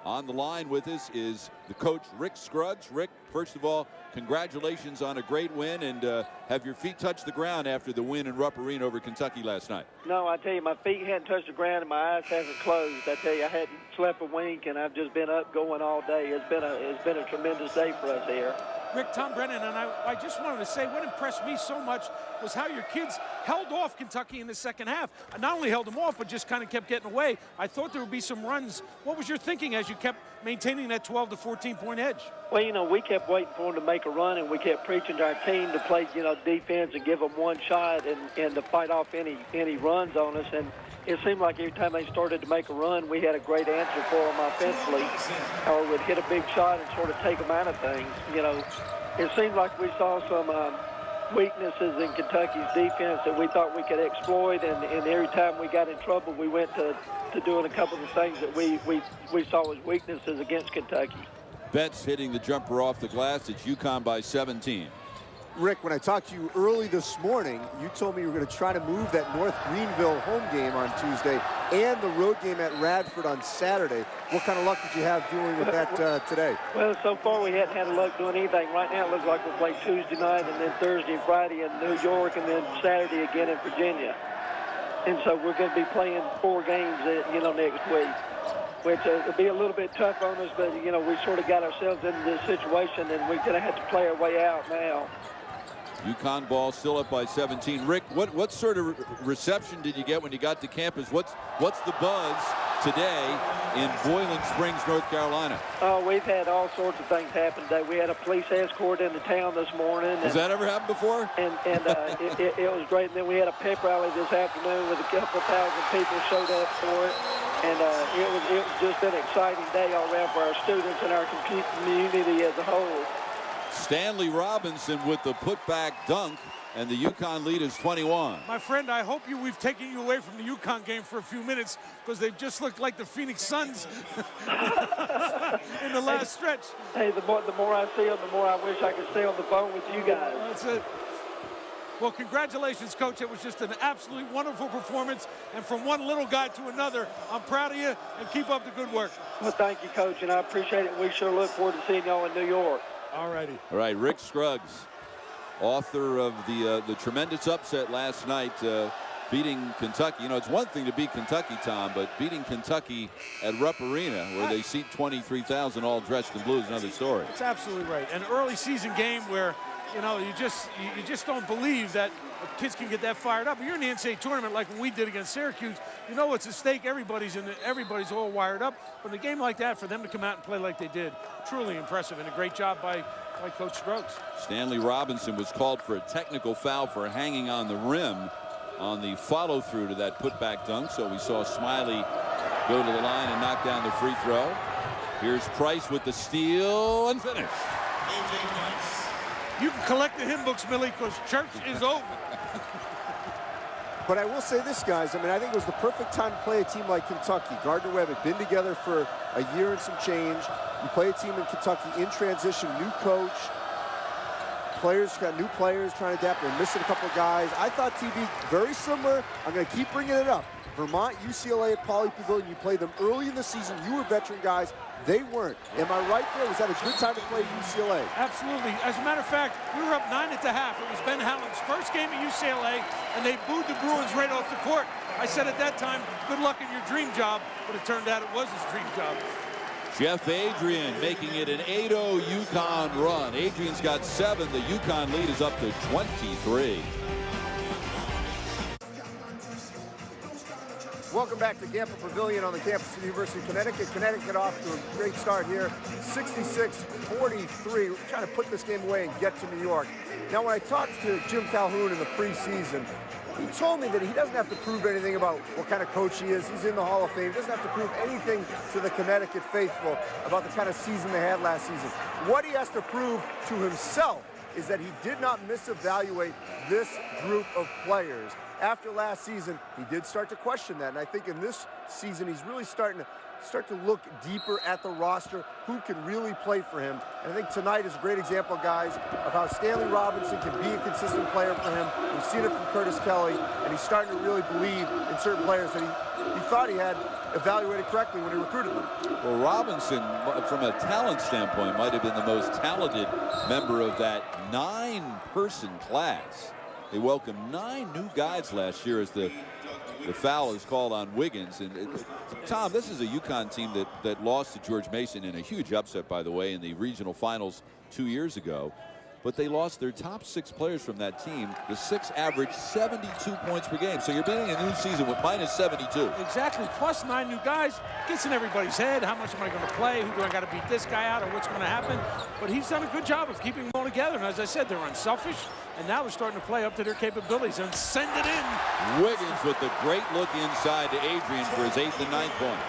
On the line with us is the coach, Rick Scruggs. Rick, first of all, congratulations on a great win, and have your feet touched the ground after the win in Rupp Arena over Kentucky last night? No, I tell you, my feet hadn't touched the ground and my eyes haven't closed. I tell you, I hadn't slept a wink, and I've just been up going all day. It's been a tremendous day for us here. Rick, Tom Brennan, and I just wanted to say what impressed me so much was how your kids held off Kentucky in the second half. Not only held them off, but just kind of kept getting away. I thought there would be some runs. What was your thinking as you kept maintaining that 12 to 14-point edge? Well, you know, we kept waiting for them to make a run, and we kept preaching to our team to play, you know, defense and give them one shot and to fight off any runs on us. And it seemed like every time they started to make a run, we had a great answer for them offensively, or would hit a big shot and sort of take them out of things. You know, it seemed like we saw some weaknesses in Kentucky's defense that we thought we could exploit, and every time we got in trouble, we went to doing a couple of the things that we saw as weaknesses against Kentucky. Betts hitting the jumper off the glass. It's UConn by 17. Rick, when I talked to you early this morning, you told me you were going to try to move that North Greenville home game on Tuesday and the road game at Radford on Saturday. What kind of luck did you have dealing with that today? Well, so far we hadn't had luck doing anything. Right now it looks like we'll play Tuesday night and then Thursday and Friday in New York and then Saturday again in Virginia. And so we're going to be playing 4 games, next week, which will be a little bit tough on us. But, we sort of got ourselves into this situation, and we're going to have to play our way out now. UConn ball still up by 17. Rick, what sort of reception did you get when you got to campus? What's the buzz today in Boiling Springs, North Carolina? Oh, we've had all sorts of things happen today. We had a police escort into town this morning. Has that ever happened before? And it was great. And then we had a pep rally this afternoon with a couple thousand people showed up for it. And it was just an exciting day all around for our students and our community as a whole. Stanley Robinson with the putback dunk, and the UConn lead is 21. My friend, I hope we've taken you away from the UConn game for a few minutes, because they've just looked like the Phoenix Suns in the last stretch. Hey, the more I see them, the more I wish I could stay on the phone with you guys. That's it. Well, congratulations, Coach. It was just an absolutely wonderful performance. And from one little guy to another, I'm proud of you, and keep up the good work. Well, thank you, Coach, and I appreciate it. We sure look forward to seeing y'all in New York. All righty. All right, Rick Scruggs, author of the tremendous upset last night, beating Kentucky. It's one thing to beat Kentucky, Tom, but beating Kentucky at Rupp Arena, where they seat 23,000 all dressed in blue, is another story. That's absolutely right. An early season game where, you just don't believe that kids can get that fired up. You're in the NCAA tournament like when we did against Syracuse. It's at stake. Everybody's all wired up. But in a game like that, for them to come out and play like they did, truly impressive, and a great job by Coach Scruggs. Stanley Robinson was called for a technical foul for hanging on the rim on the follow-through to that putback dunk. So we saw Smiley go to the line and knock down the free throw. Here's Price with the steal and finish. You can collect the hymn books, Millie, because church is over. But I will say this, guys. I think it was the perfect time to play a team like Kentucky. Gardner-Webb had been together for a year and some change. You play a team in Kentucky in transition, new coach. Players got new players trying to adapt. They're missing a couple of guys. I thought, TB, very similar. I'm going to keep bringing it up. Vermont, UCLA at Pauley Pavilion. You played them early in the season. You were veteran guys. They weren't. Am I right there? Was that a good time to play UCLA? Absolutely. As a matter of fact, we were up 9 at the half. It was Ben Howland's first game at UCLA, and they booed the Bruins right off the court. I said at that time, good luck in your dream job, but it turned out it was his dream job. Jeff Adrian making it an 8-0 UConn run. Adrian's got 7. The UConn lead is up to 23. Welcome back to Gamble Pavilion on the campus of the University of Connecticut. Connecticut off to a great start here, 66-43. We're trying to put this game away and get to New York. Now, when I talked to Jim Calhoun in the preseason, he told me that he doesn't have to prove anything about what kind of coach he is. He's in the Hall of Fame. He doesn't have to prove anything to the Connecticut faithful about the kind of season they had last season. What he has to prove to himself is that he did not misevaluate this group of players. After last season, he did start to question that, and I think in this season he's really starting to look deeper at the roster, who can really play for him. And I think tonight is a great example, guys, of how Stanley Robinson can be a consistent player for him. We've seen it from Curtis Kelly, and he's starting to really believe in certain players that he thought he had evaluated correctly when he recruited them. Well, Robinson, from a talent standpoint, might have been the most talented member of that 9-person class. They welcomed 9 new guys last year as the foul is called on Wiggins. And Tom, this is a UConn team that lost to George Mason in a huge upset, by the way, in the regional finals 2 years ago. But they lost their top 6 players from that team. The 6 averaged 72 points per game. So you're beginning a new season with minus 72. Exactly. Plus 9 new guys. Gets in everybody's head. How much am I going to play? Who do I got to beat this guy out, or what's going to happen? But he's done a good job of keeping them all together. And as I said, they're unselfish. And now they're starting to play up to their capabilities and send it in. Wiggins with the great look inside to Adrian for his 8th and 9th points.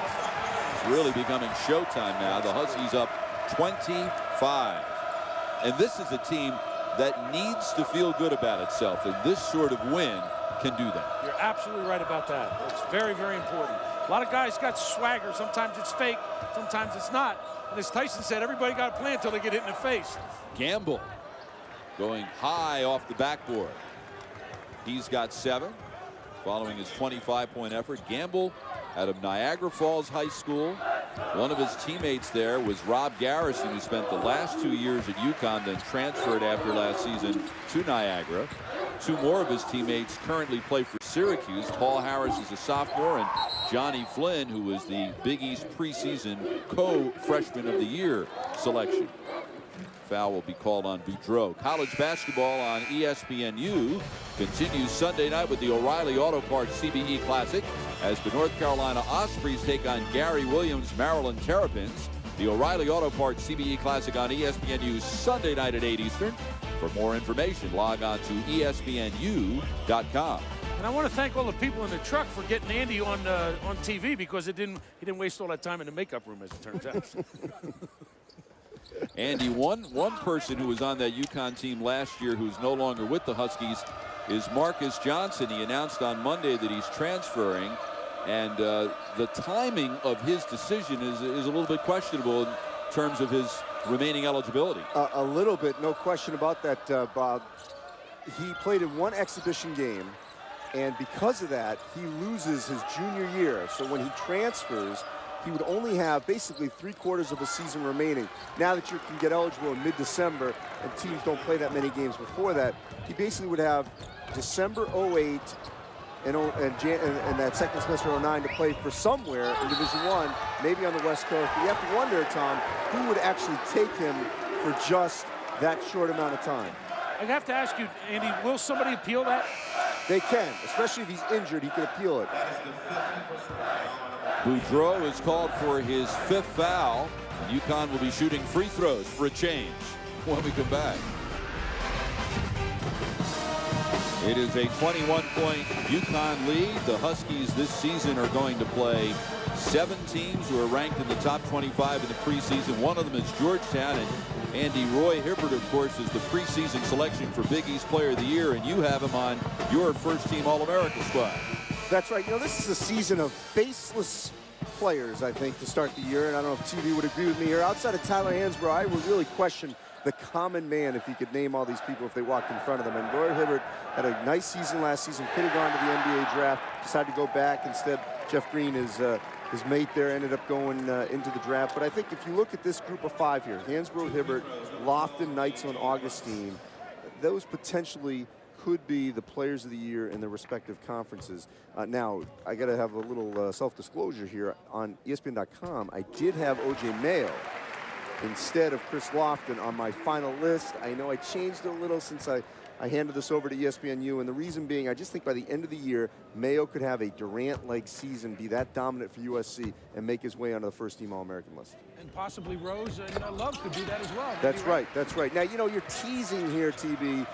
It's really becoming showtime now. The Huskies up 25. And this is a team that needs to feel good about itself. And this sort of win can do that. You're absolutely right about that. It's very, very important. A lot of guys got swagger. Sometimes it's fake. Sometimes it's not. And as Tyson said, everybody got to play until they get hit in the face. Gamble going high off the backboard. He's got 7 following his 25-point effort. Gamble out of Niagara Falls High School. One of his teammates there was Rob Garrison, who spent the last 2 years at UConn, then transferred after last season to Niagara. Two more of his teammates currently play for Syracuse. Paul Harris is a sophomore, and Johnny Flynn, who was the Big East preseason co-freshman of the year selection. Foul will be called on Boudreaux. College basketball on ESPNU continues Sunday night with the O'Reilly Auto Parts CBE Classic as the North Carolina Ospreys take on Gary Williams Maryland Terrapins. The O'Reilly Auto Parts CBE Classic on ESPNU Sunday night at 8 Eastern. For more information, log on to ESPNU.com. And I want to thank all the people in the truck for getting Andy on TV, because he didn't waste all that time in the makeup room, as it turns out. Andy, one person who was on that UConn team last year who's no longer with the Huskies is Marcus Johnson. He announced on Monday that he's transferring, and the timing of his decision is a little bit questionable in terms of his remaining eligibility. A little bit, no question about that, Bob. He played in one exhibition game, and because of that, he loses his junior year. So when he transfers, he would only have basically 3/4 of a season remaining. Now that you can get eligible in mid-December and teams don't play that many games before that, he basically would have December 08 and that second semester 09 to play for somewhere in Division I, maybe on the West Coast. But you have to wonder, Tom, who would actually take him for just that short amount of time. I have to ask you, Andy, will somebody appeal that? They can, especially if he's injured, he could appeal it. Boudreaux is called for his 5th foul. And UConn will be shooting free throws for a change when we come back. It is a 21-point UConn lead. The Huskies this season are going to play 7 teams who are ranked in the top 25 in the preseason. One of them is Georgetown, and Andy Roy Hibbert, of course, is the preseason selection for Big East Player of the Year, and you have him on your first-team All-America squad. That's right. You know, this is a season of faceless players, I think, to start the year, and I don't know if TV would agree with me here. Outside of Tyler Hansbrough, I would really question the common man if he could name all these people if they walked in front of them. And Roy Hibbert had a nice season last season, could have gone to the NBA draft, decided to go back. Instead, Jeff Green, his mate there, ended up going into the draft. But I think if you look at this group of 5 here, Hansbrough, Hibbert, Lofton, Neitzel, and Augustine, those potentially could be the players of the year in their respective conferences. Now, I got to have a little self-disclosure here. On ESPN.com, I did have O.J. Mayo instead of Chris Lofton on my final list. I know I changed it a little since I handed this over to ESPNU, and the reason being, I just think by the end of the year, Mayo could have a Durant-like season, be that dominant for USC, and make his way onto the first-team All-American list. And possibly Rose, Love could do that as well. That's right, that's right. Now, you know, you're teasing here, TB,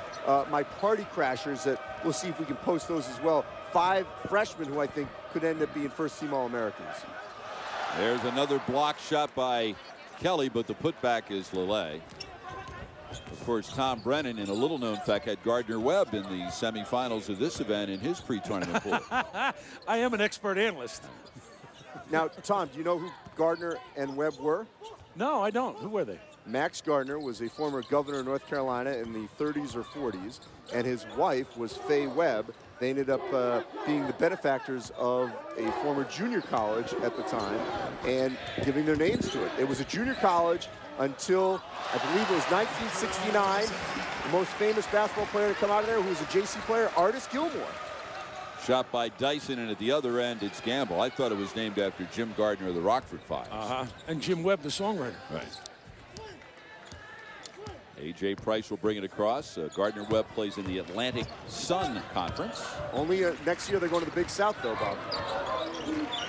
my party crashers that we'll see if we can post those as well. 5 freshmen who I think could end up being first-team All-Americans. There's another block shot by Kelly, but the putback is Lille. Of course, Tom Brennan, in a little-known fact, had Gardner Webb in the semifinals of this event in his pre-tournament pool. I am an expert analyst. Now, Tom, do you know who Gardner and Webb were? No, I don't. Who were they? Max Gardner was a former governor of North Carolina in the 30s or 40s, and his wife was Faye Webb. They ended up being the benefactors of a former junior college at the time and giving their names to it. It was a junior college until, I believe it was 1969. The most famous basketball player to come out of there, who was a JC player, Artis Gilmore. Shot by Dyson, and at the other end, it's Gamble. I thought it was named after Jim Gardner of the Rockford Fives. And Jim Webb, the songwriter. Right. A.J. Price will bring it across. Gardner Webb plays in the Atlantic Sun Conference. Only next year they're going to the Big South, though, Bob.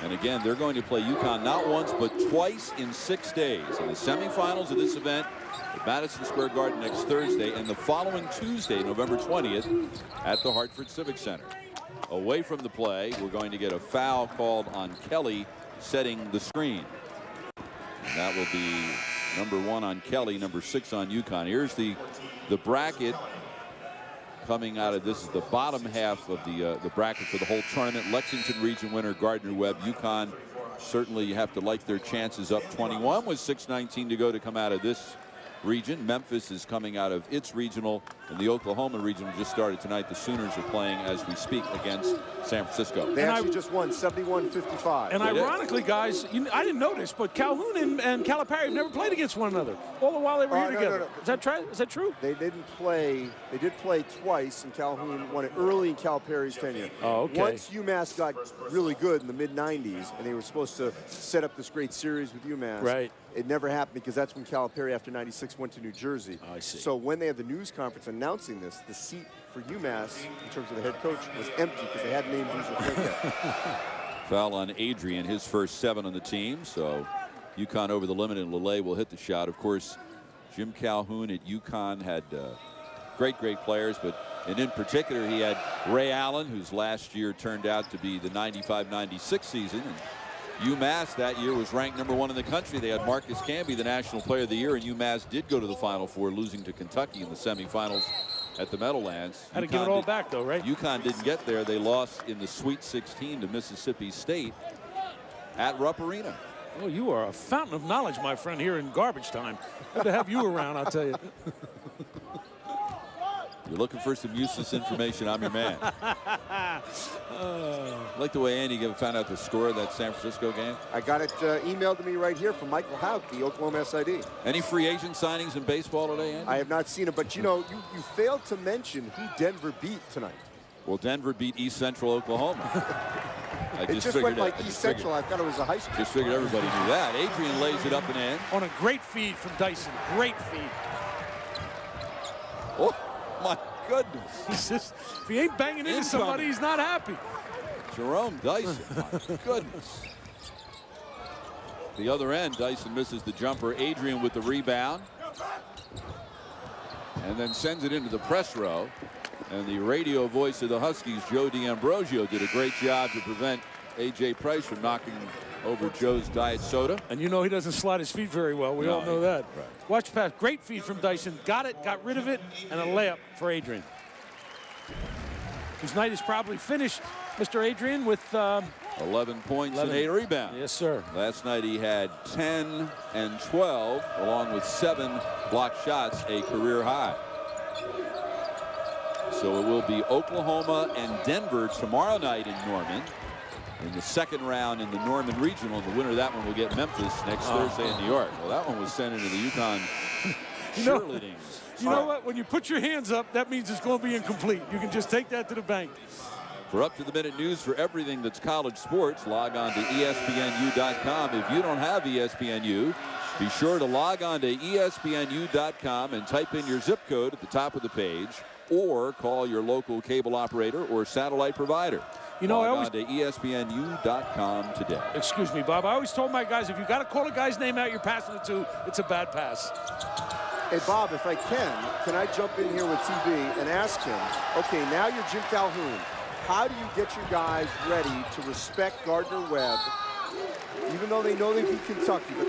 And again, they're going to play UConn not once, but twice in 6 days. In the semifinals of this event at Madison Square Garden next Thursday, and the following Tuesday, November 20th, at the Hartford Civic Center. Away from the play, we're going to get a foul called on Kelly setting the screen. And that will be number 1 on Kelly, number 6 on UConn. Here's the bracket coming out of this is the bottom half of the bracket for the whole tournament. Lexington region winner Gardner Webb. UConn, certainly you have to like their chances, up 21 with 6:19 to go to come out of this region. Memphis is coming out of its regional, and the Oklahoma regional just started tonight. The Sooners are playing as we speak against San Francisco. They actually just won 71-55. And ironically, guys, I didn't notice, but Calhoun and Calipari have never played against one another all the while they were here together. No. Is that true? They didn't play. They did play twice, and Calhoun won it early in Calipari's tenure. Oh, okay. Once UMass got really good in the mid-'90s, and they were supposed to set up this great series with UMass. Right. It never happened because that's when Calipari, after '96, went to New Jersey. I see. So when they had the news conference announcing this, the seat for UMass, in terms of the head coach, was empty because they hadn't named Boozer Flint yet. Foul on Adrian, his first 7 on the team. So UConn over the limit, and Lele will hit the shot. Of course, Jim Calhoun at UConn had great players, and in particular, he had Ray Allen, whose last year turned out to be the 95-96 season. And UMass that year was ranked #1 in the country. They had Marcus Camby, the National Player of the Year, and UMass did go to the Final Four, losing to Kentucky in the semifinals at the Meadowlands. Had to give it all back, though, right? UConn didn't get there. They lost in the Sweet 16 to Mississippi State at Rupp Arena. Oh, you are a fountain of knowledge, my friend, here in garbage time. Good to have you around, I'll tell you. You're looking for some useless information, I'm your man. I like the way Andy found out the score of that San Francisco game. I got it emailed to me right here from Michael Houck, the Oklahoma SID. Any free agent signings in baseball today, Andy? I have not seen it, but you know, you failed to mention who Denver beat tonight. Well, Denver beat East Central Oklahoma. It just went like East Central. I thought it was a high school. Just figured everybody knew that. Adrian lays it up and in. On a great feed from Dyson. Great feed. Oh, my goodness. He's just, if he ain't banging into somebody, he's not happy. Jerome Dyson, my goodness. The other end, Dyson misses the jumper. Adrian with the rebound. And then sends it into the press row. And the radio voice of the Huskies, Joe D'Ambrosio, did a great job to prevent A.J. Price from knocking over Joe's diet soda. And you know he doesn't slide his feet very well. We all know that. Right. Watch pass. Great feed from Dyson. Got it, got rid of it, and a layup for Adrian. Whose night is probably finished, Mr. Adrian, with 11 points and 8 rebounds. Yes, sir. Last night he had 10 and 12, along with 7 blocked shots, a career high. So it will be Oklahoma and Denver tomorrow night in Norman in the second round in the Norman Regional. And the winner of that one will get Memphis next Thursday in New York. Well, that one was sent into the UConn cheerleading. You know what? When you put your hands up, that means it's going to be incomplete. You can just take that to the bank. For up-to-the-minute news for everything that's college sports, log on to ESPNU.com. If you don't have ESPNU, be sure to log on to ESPNU.com and type in your zip code at the top of the page, or call your local cable operator or satellite provider. You know, log on to ESPNU.com today. Excuse me, Bob. I always told my guys, if you got to call a guy's name out you're passing it to, it's a bad pass. Hey, Bob, if I can I jump in here with TB and ask him, okay, now you're Jim Calhoun. How do you get your guys ready to respect Gardner-Webb, even though they know they beat Kentucky? But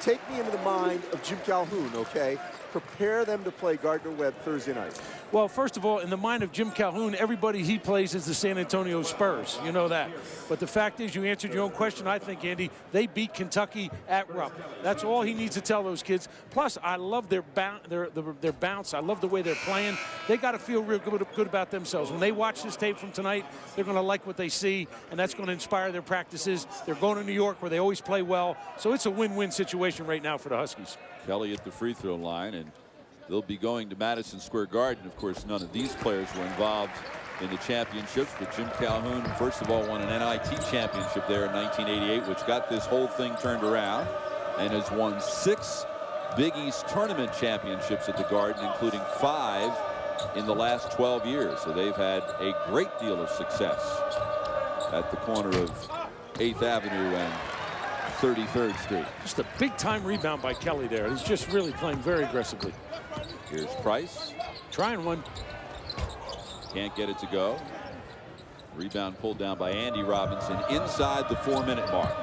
take me into the mind of Jim Calhoun, okay? Prepare them to play Gardner-Webb Thursday night. Well, first of all, in the mind of Jim Calhoun, everybody he plays is the San Antonio Spurs. You know that. But the fact is, you answered your own question, I think, Andy. They beat Kentucky at Rupp. That's all he needs to tell those kids. Plus, I love their bounce. I love the way they're playing. They got to feel real good about themselves. When they watch this tape from tonight, they're going to like what they see, and that's going to inspire their practices. They're going to New York, where they always play well. So it's a win-win situation right now for the Huskies. Kelly at the free throw line, and they'll be going to Madison Square Garden. Of course, none of these players were involved in the championships, but Jim Calhoun, first of all, won an NIT championship there in 1988, which got this whole thing turned around, and has won 6 Big East tournament championships at the Garden, including 5 in the last 12 years. So they've had a great deal of success at the corner of 8th Avenue and 33rd Street. Just a big-time rebound by Kelly there. He's just really playing very aggressively. Here's Price. Trying one. Can't get it to go. Rebound pulled down by Andy Robinson inside the 4-minute mark.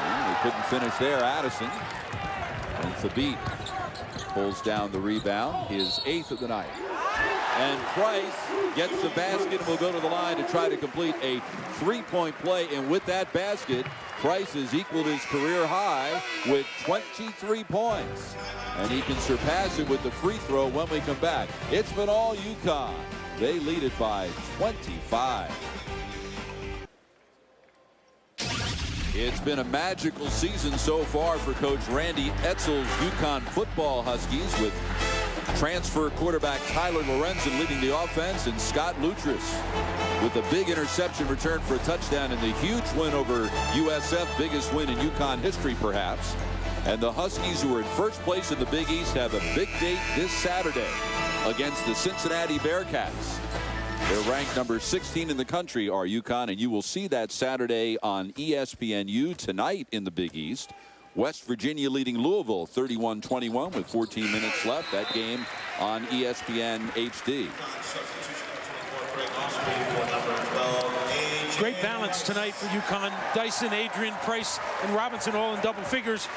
And they couldn't finish there. Addison. And Thabit pulls down the rebound. His 8th of the night. And Price gets the basket and will go to the line to try to complete a three-point play. And with that basket, Price has equaled his career high with 23 points. And he can surpass it with the free throw when we come back. It's been all UConn. They lead it by 25. It's been a magical season so far for Coach Randy Etzel's UConn football Huskies, with transfer quarterback Tyler Lorenzen leading the offense, and Scott Luttress with a big interception return for a touchdown in the huge win over USF, biggest win in UConn history perhaps. And the Huskies, who are in first place in the Big East, have a big date this Saturday against the Cincinnati Bearcats. They're ranked number 16 in the country, are UConn, and you will see that Saturday on ESPNU tonight in the Big East. West Virginia leading Louisville 31-21 with 14 minutes left. That game on ESPN HD. Great balance tonight for UConn. Dyson, Adrian, Price, and Robinson all in double figures.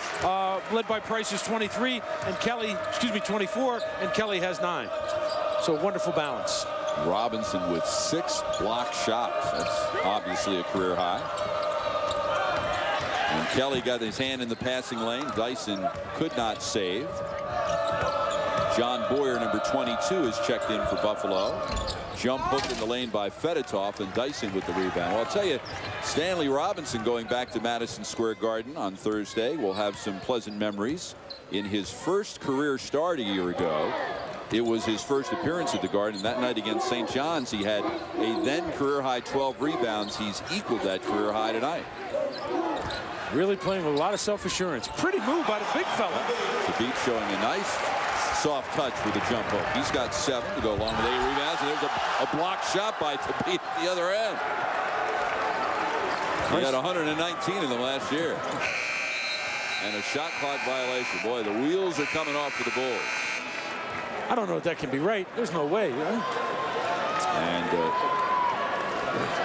Led by Price is 23, and Kelly, 24, and Kelly has 9. So wonderful balance. Robinson with 6 block shots. That's obviously a career high. And Kelly got his hand in the passing lane. Dyson could not save. John Boyer, number 22, is checked in for Buffalo. Jump hook in the lane by Fedotov, and Dyson with the rebound. Well, I'll tell you, Stanley Robinson going back to Madison Square Garden on Thursday will have some pleasant memories. In his first career start a year ago, it was his first appearance at the Garden. That night against St. John's, he had a then career-high 12 rebounds. He's equaled that career high tonight. Really playing with a lot of self-assurance. Pretty move by the big fella. Thabit showing a nice soft touch with a jump hook. He's got 7 to go along with 8 rebounds, and there's a blocked shot by Thabit at the other end. He had 119 in them last year. And a shot clock violation. Boy, the wheels are coming off for the Bulls. I don't know if that can be right. There's no way. Right?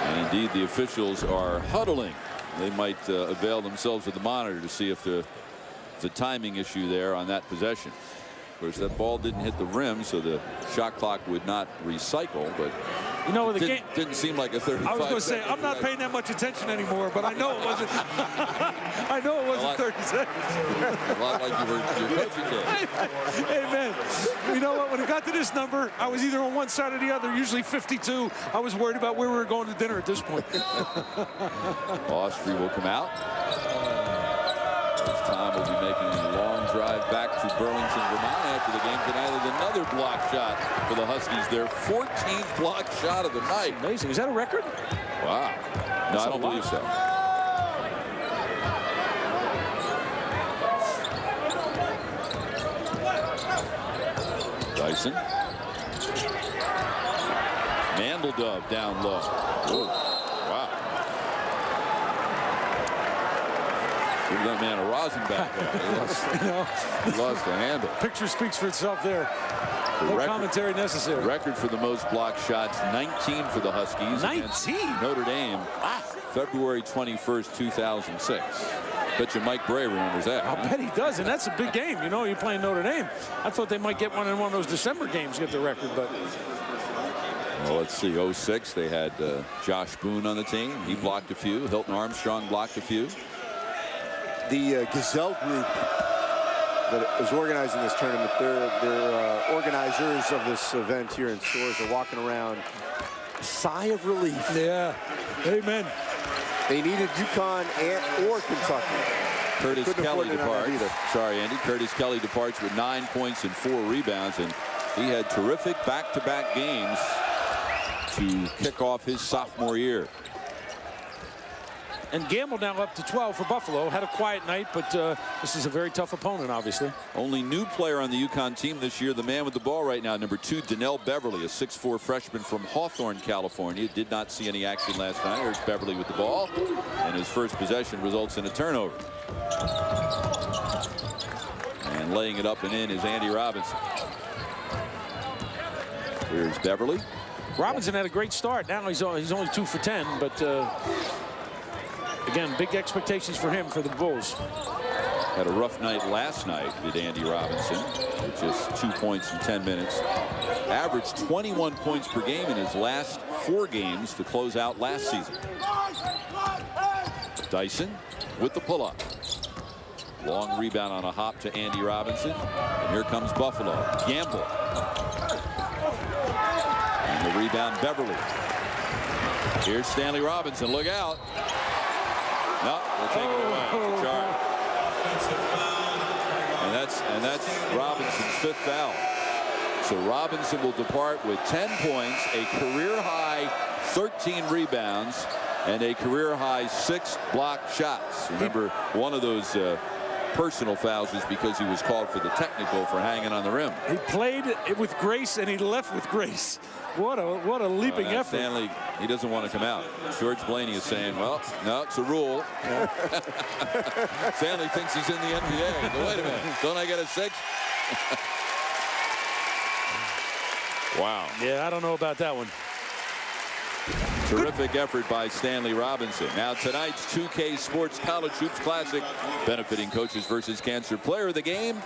And indeed, the officials are huddling. They might avail themselves of the monitor to see if there's a timing issue there on that possession. Of course, that ball didn't hit the rim, so the shot clock would not recycle. But you know, the game didn't seem like a 35. I was going to say, I'm not paying that much attention anymore, but I know it wasn't. I know it wasn't 30 seconds. A lot like your coaching day. Amen. You know what? When it got to this number, I was either on one side or the other. Usually 52. I was worried about where we were going to dinner at this point. Austria will come out. This time will be making a long drive back to Burlington, Vermont after the game tonight with another block shot for the Huskies. Their 14th block shot of the night. Amazing. Is that a record? Wow. No, I don't believe so. Dyson. Mandeldove down low. Ooh. Wow. Give that man a rosin back there. He lost the handle. Picture speaks for itself there. No commentary necessary. Record for the most block shots, 19 for the Huskies. 19? Notre Dame. Wow. February 21st, 2006. Bet you Mike Bray remembers that. I bet he does, and that's a big game. You know, you're playing Notre Dame. I thought they might get one in one of those December games, get the record, but. Well, let's see. 06, they had Josh Boone on the team. He blocked a few. Hilton Armstrong blocked a few. The Gazelle group that is organizing this tournament, they're organizers of this event here in Stores are walking around. Sigh of relief. Yeah. Amen. They needed UConn or Kentucky. Curtis Kelly departs. Sorry, Andy. Curtis Kelly departs with 9 points and 4 rebounds, and he had terrific back-to-back games to kick off his sophomore year. And Gamble now up to 12 for Buffalo. Had a quiet night, but this is a very tough opponent, obviously. Only new player on the UConn team this year, the man with the ball right now, number 2, Donnell Beverly, a 6'4" freshman from Hawthorne, California. Did not see any action last night. Here's Beverly with the ball, and his first possession results in a turnover. And laying it up and in is Andy Robinson. Here's Beverly. Robinson had a great start. Now he's only 2 for 10, but again, big expectations for him for the Bulls. Had a rough night last night, did Andy Robinson, with just 2 points in 10 minutes. Averaged 21 points per game in his last 4 games to close out last season. Dyson with the pull-up. Long rebound on a hop to Andy Robinson. And here comes Buffalo. Gamble. And the rebound, Beverly. Here's Stanley Robinson. Look out. No, they'll take it away. Good charge. And that's Robinson's 5th foul. So Robinson will depart with 10 points, a career-high 13 rebounds, and a career-high 6 blocked shots. Remember, one of those personal fouls was because he was called for the technical for hanging on the rim. He played it with grace, and he left with grace. What a leaping effort. Stanley, he doesn't want to come out. George Blaney is saying, well, no, it's a rule. Yeah. Stanley thinks he's in the NBA. But wait a minute, don't I get a 6? Wow. Yeah, I don't know about that one. Terrific effort by Stanley Robinson. Now tonight's 2K Sports College Hoops Classic, benefiting Coaches versus Cancer. Player of the game,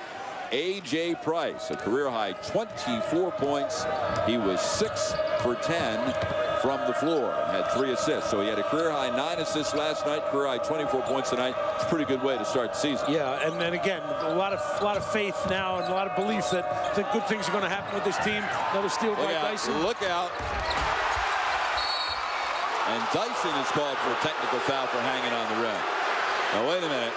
A.J. Price, a career-high 24 points. He was 6 for 10 from the floor and had 3 assists. So he had a career-high 9 assists last night, career-high 24 points tonight. It's a pretty good way to start the season. Yeah, and then again, a lot of faith now and a lot of belief that good things are going to happen with this team. Another steal by Dyson. Look out. And Dyson is called for a technical foul for hanging on the rim. Now, wait a minute.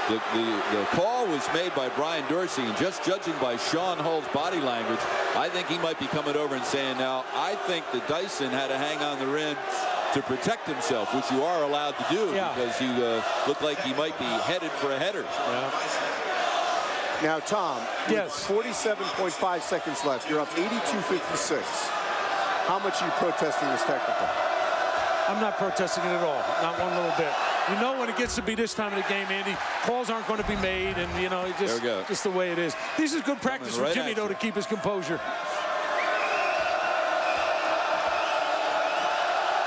The call was made by Brian Dorsey, and just judging by Sean Hull's body language, I think he might be coming over and saying, now, I think that Dyson had to hang on the rim to protect himself, which you are allowed to do, because you look like he might be headed for a header. Yeah. Now, Tom, yes, 47.5 seconds left. You're up 82-56. How much are you protesting this technical? I'm not protesting it at all. Not one little bit. You know, when it gets to be this time of the game, Andy, calls aren't going to be made, and you know, just the way it is. This is good practice for Jimmy, though, to keep his composure.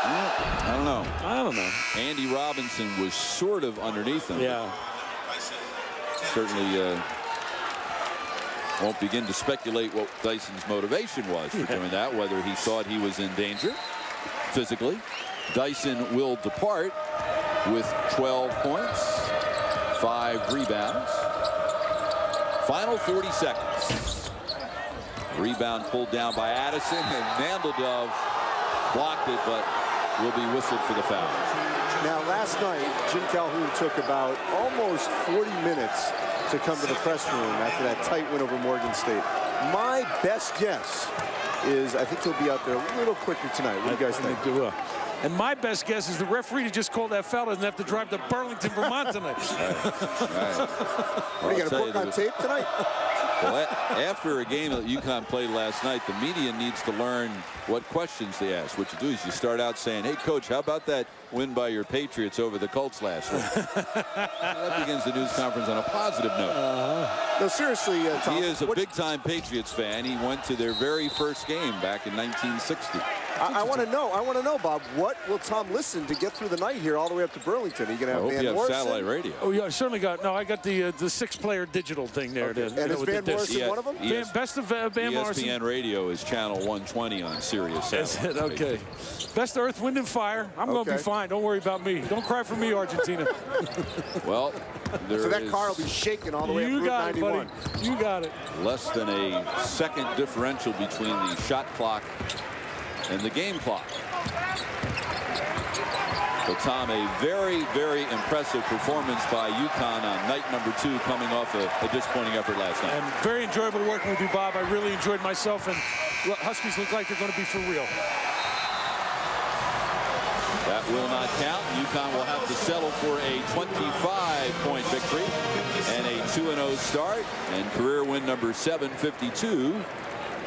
I don't know. Andy Robinson was sort of underneath him. Yeah. Certainly won't begin to speculate what Dyson's motivation was for doing that, whether he thought he was in danger physically. Dyson will depart with 12 points, 5 rebounds. Final 40 seconds. Rebound pulled down by Addison, and Mandeldove blocked it, but will be whistled for the foul. Now, last night, Jim Calhoun took about almost 40 minutes to come to the press room after that tight win over Morgan State. My best guess is I think he'll be out there a little quicker tonight. What do you guys think? And my best guess is the referee that just called that foul doesn't have to drive to Burlington, Vermont tonight. What, are you going to book on tape tonight? Well, after a game that UConn played last night, the media needs to learn what questions they ask. What you do is you start out saying, hey, Coach, how about that win by your Patriots over the Colts last week? That begins the news conference on a positive note. No, seriously, Tom. He is a big-time Patriots fan. He went to their very first game back in 1960. I want to know, Bob, what will Tom listen to get through the night here all the way up to Burlington? Are you going to have I hope Van you have Morrison? satellite radio. Oh, yeah, I certainly got. No, I got the 6-player digital thing there. Okay. And is Van Morrison one of them? Best of Van Morrison. ESPN Radio is channel 120 on Sirius. That's it. Okay. Best Earth, Wind, and Fire. I'm going to be fine. Don't worry about me. Don't cry for me, Argentina. Well, so that car will be shaking all the way up Route 91. Buddy. You got it. Less than a second differential between the shot clock and the game clock. But Tom, a very, very impressive performance by UConn on night number 2, coming off a disappointing effort last night. And very enjoyable working with you, Bob. I really enjoyed myself, and Huskies look like they're going to be for real. That will not count. UConn will have to settle for a 25-point victory and a 2-0 start, and career win number 752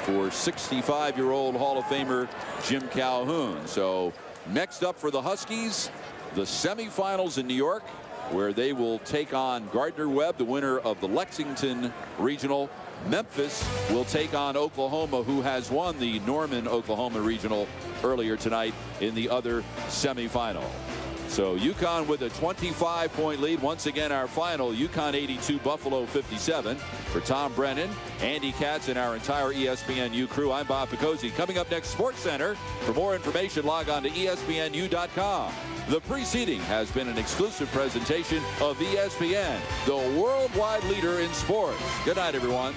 for 65-year-old Hall of Famer Jim Calhoun. So next up for the Huskies, the semifinals in New York, where they will take on Gardner-Webb, the winner of the Lexington Regional. Memphis will take on Oklahoma, who has won the Norman, Oklahoma Regional earlier tonight in the other semifinal. So UConn with a 25-point lead. Once again, our final, UConn 82, Buffalo 57. For Tom Brennan, Andy Katz, and our entire ESPNU crew, I'm Bob Picozzi. Coming up next, Sports Center. For more information, log on to ESPNU.com. The preceding has been an exclusive presentation of ESPN, the worldwide leader in sports. Good night, everyone.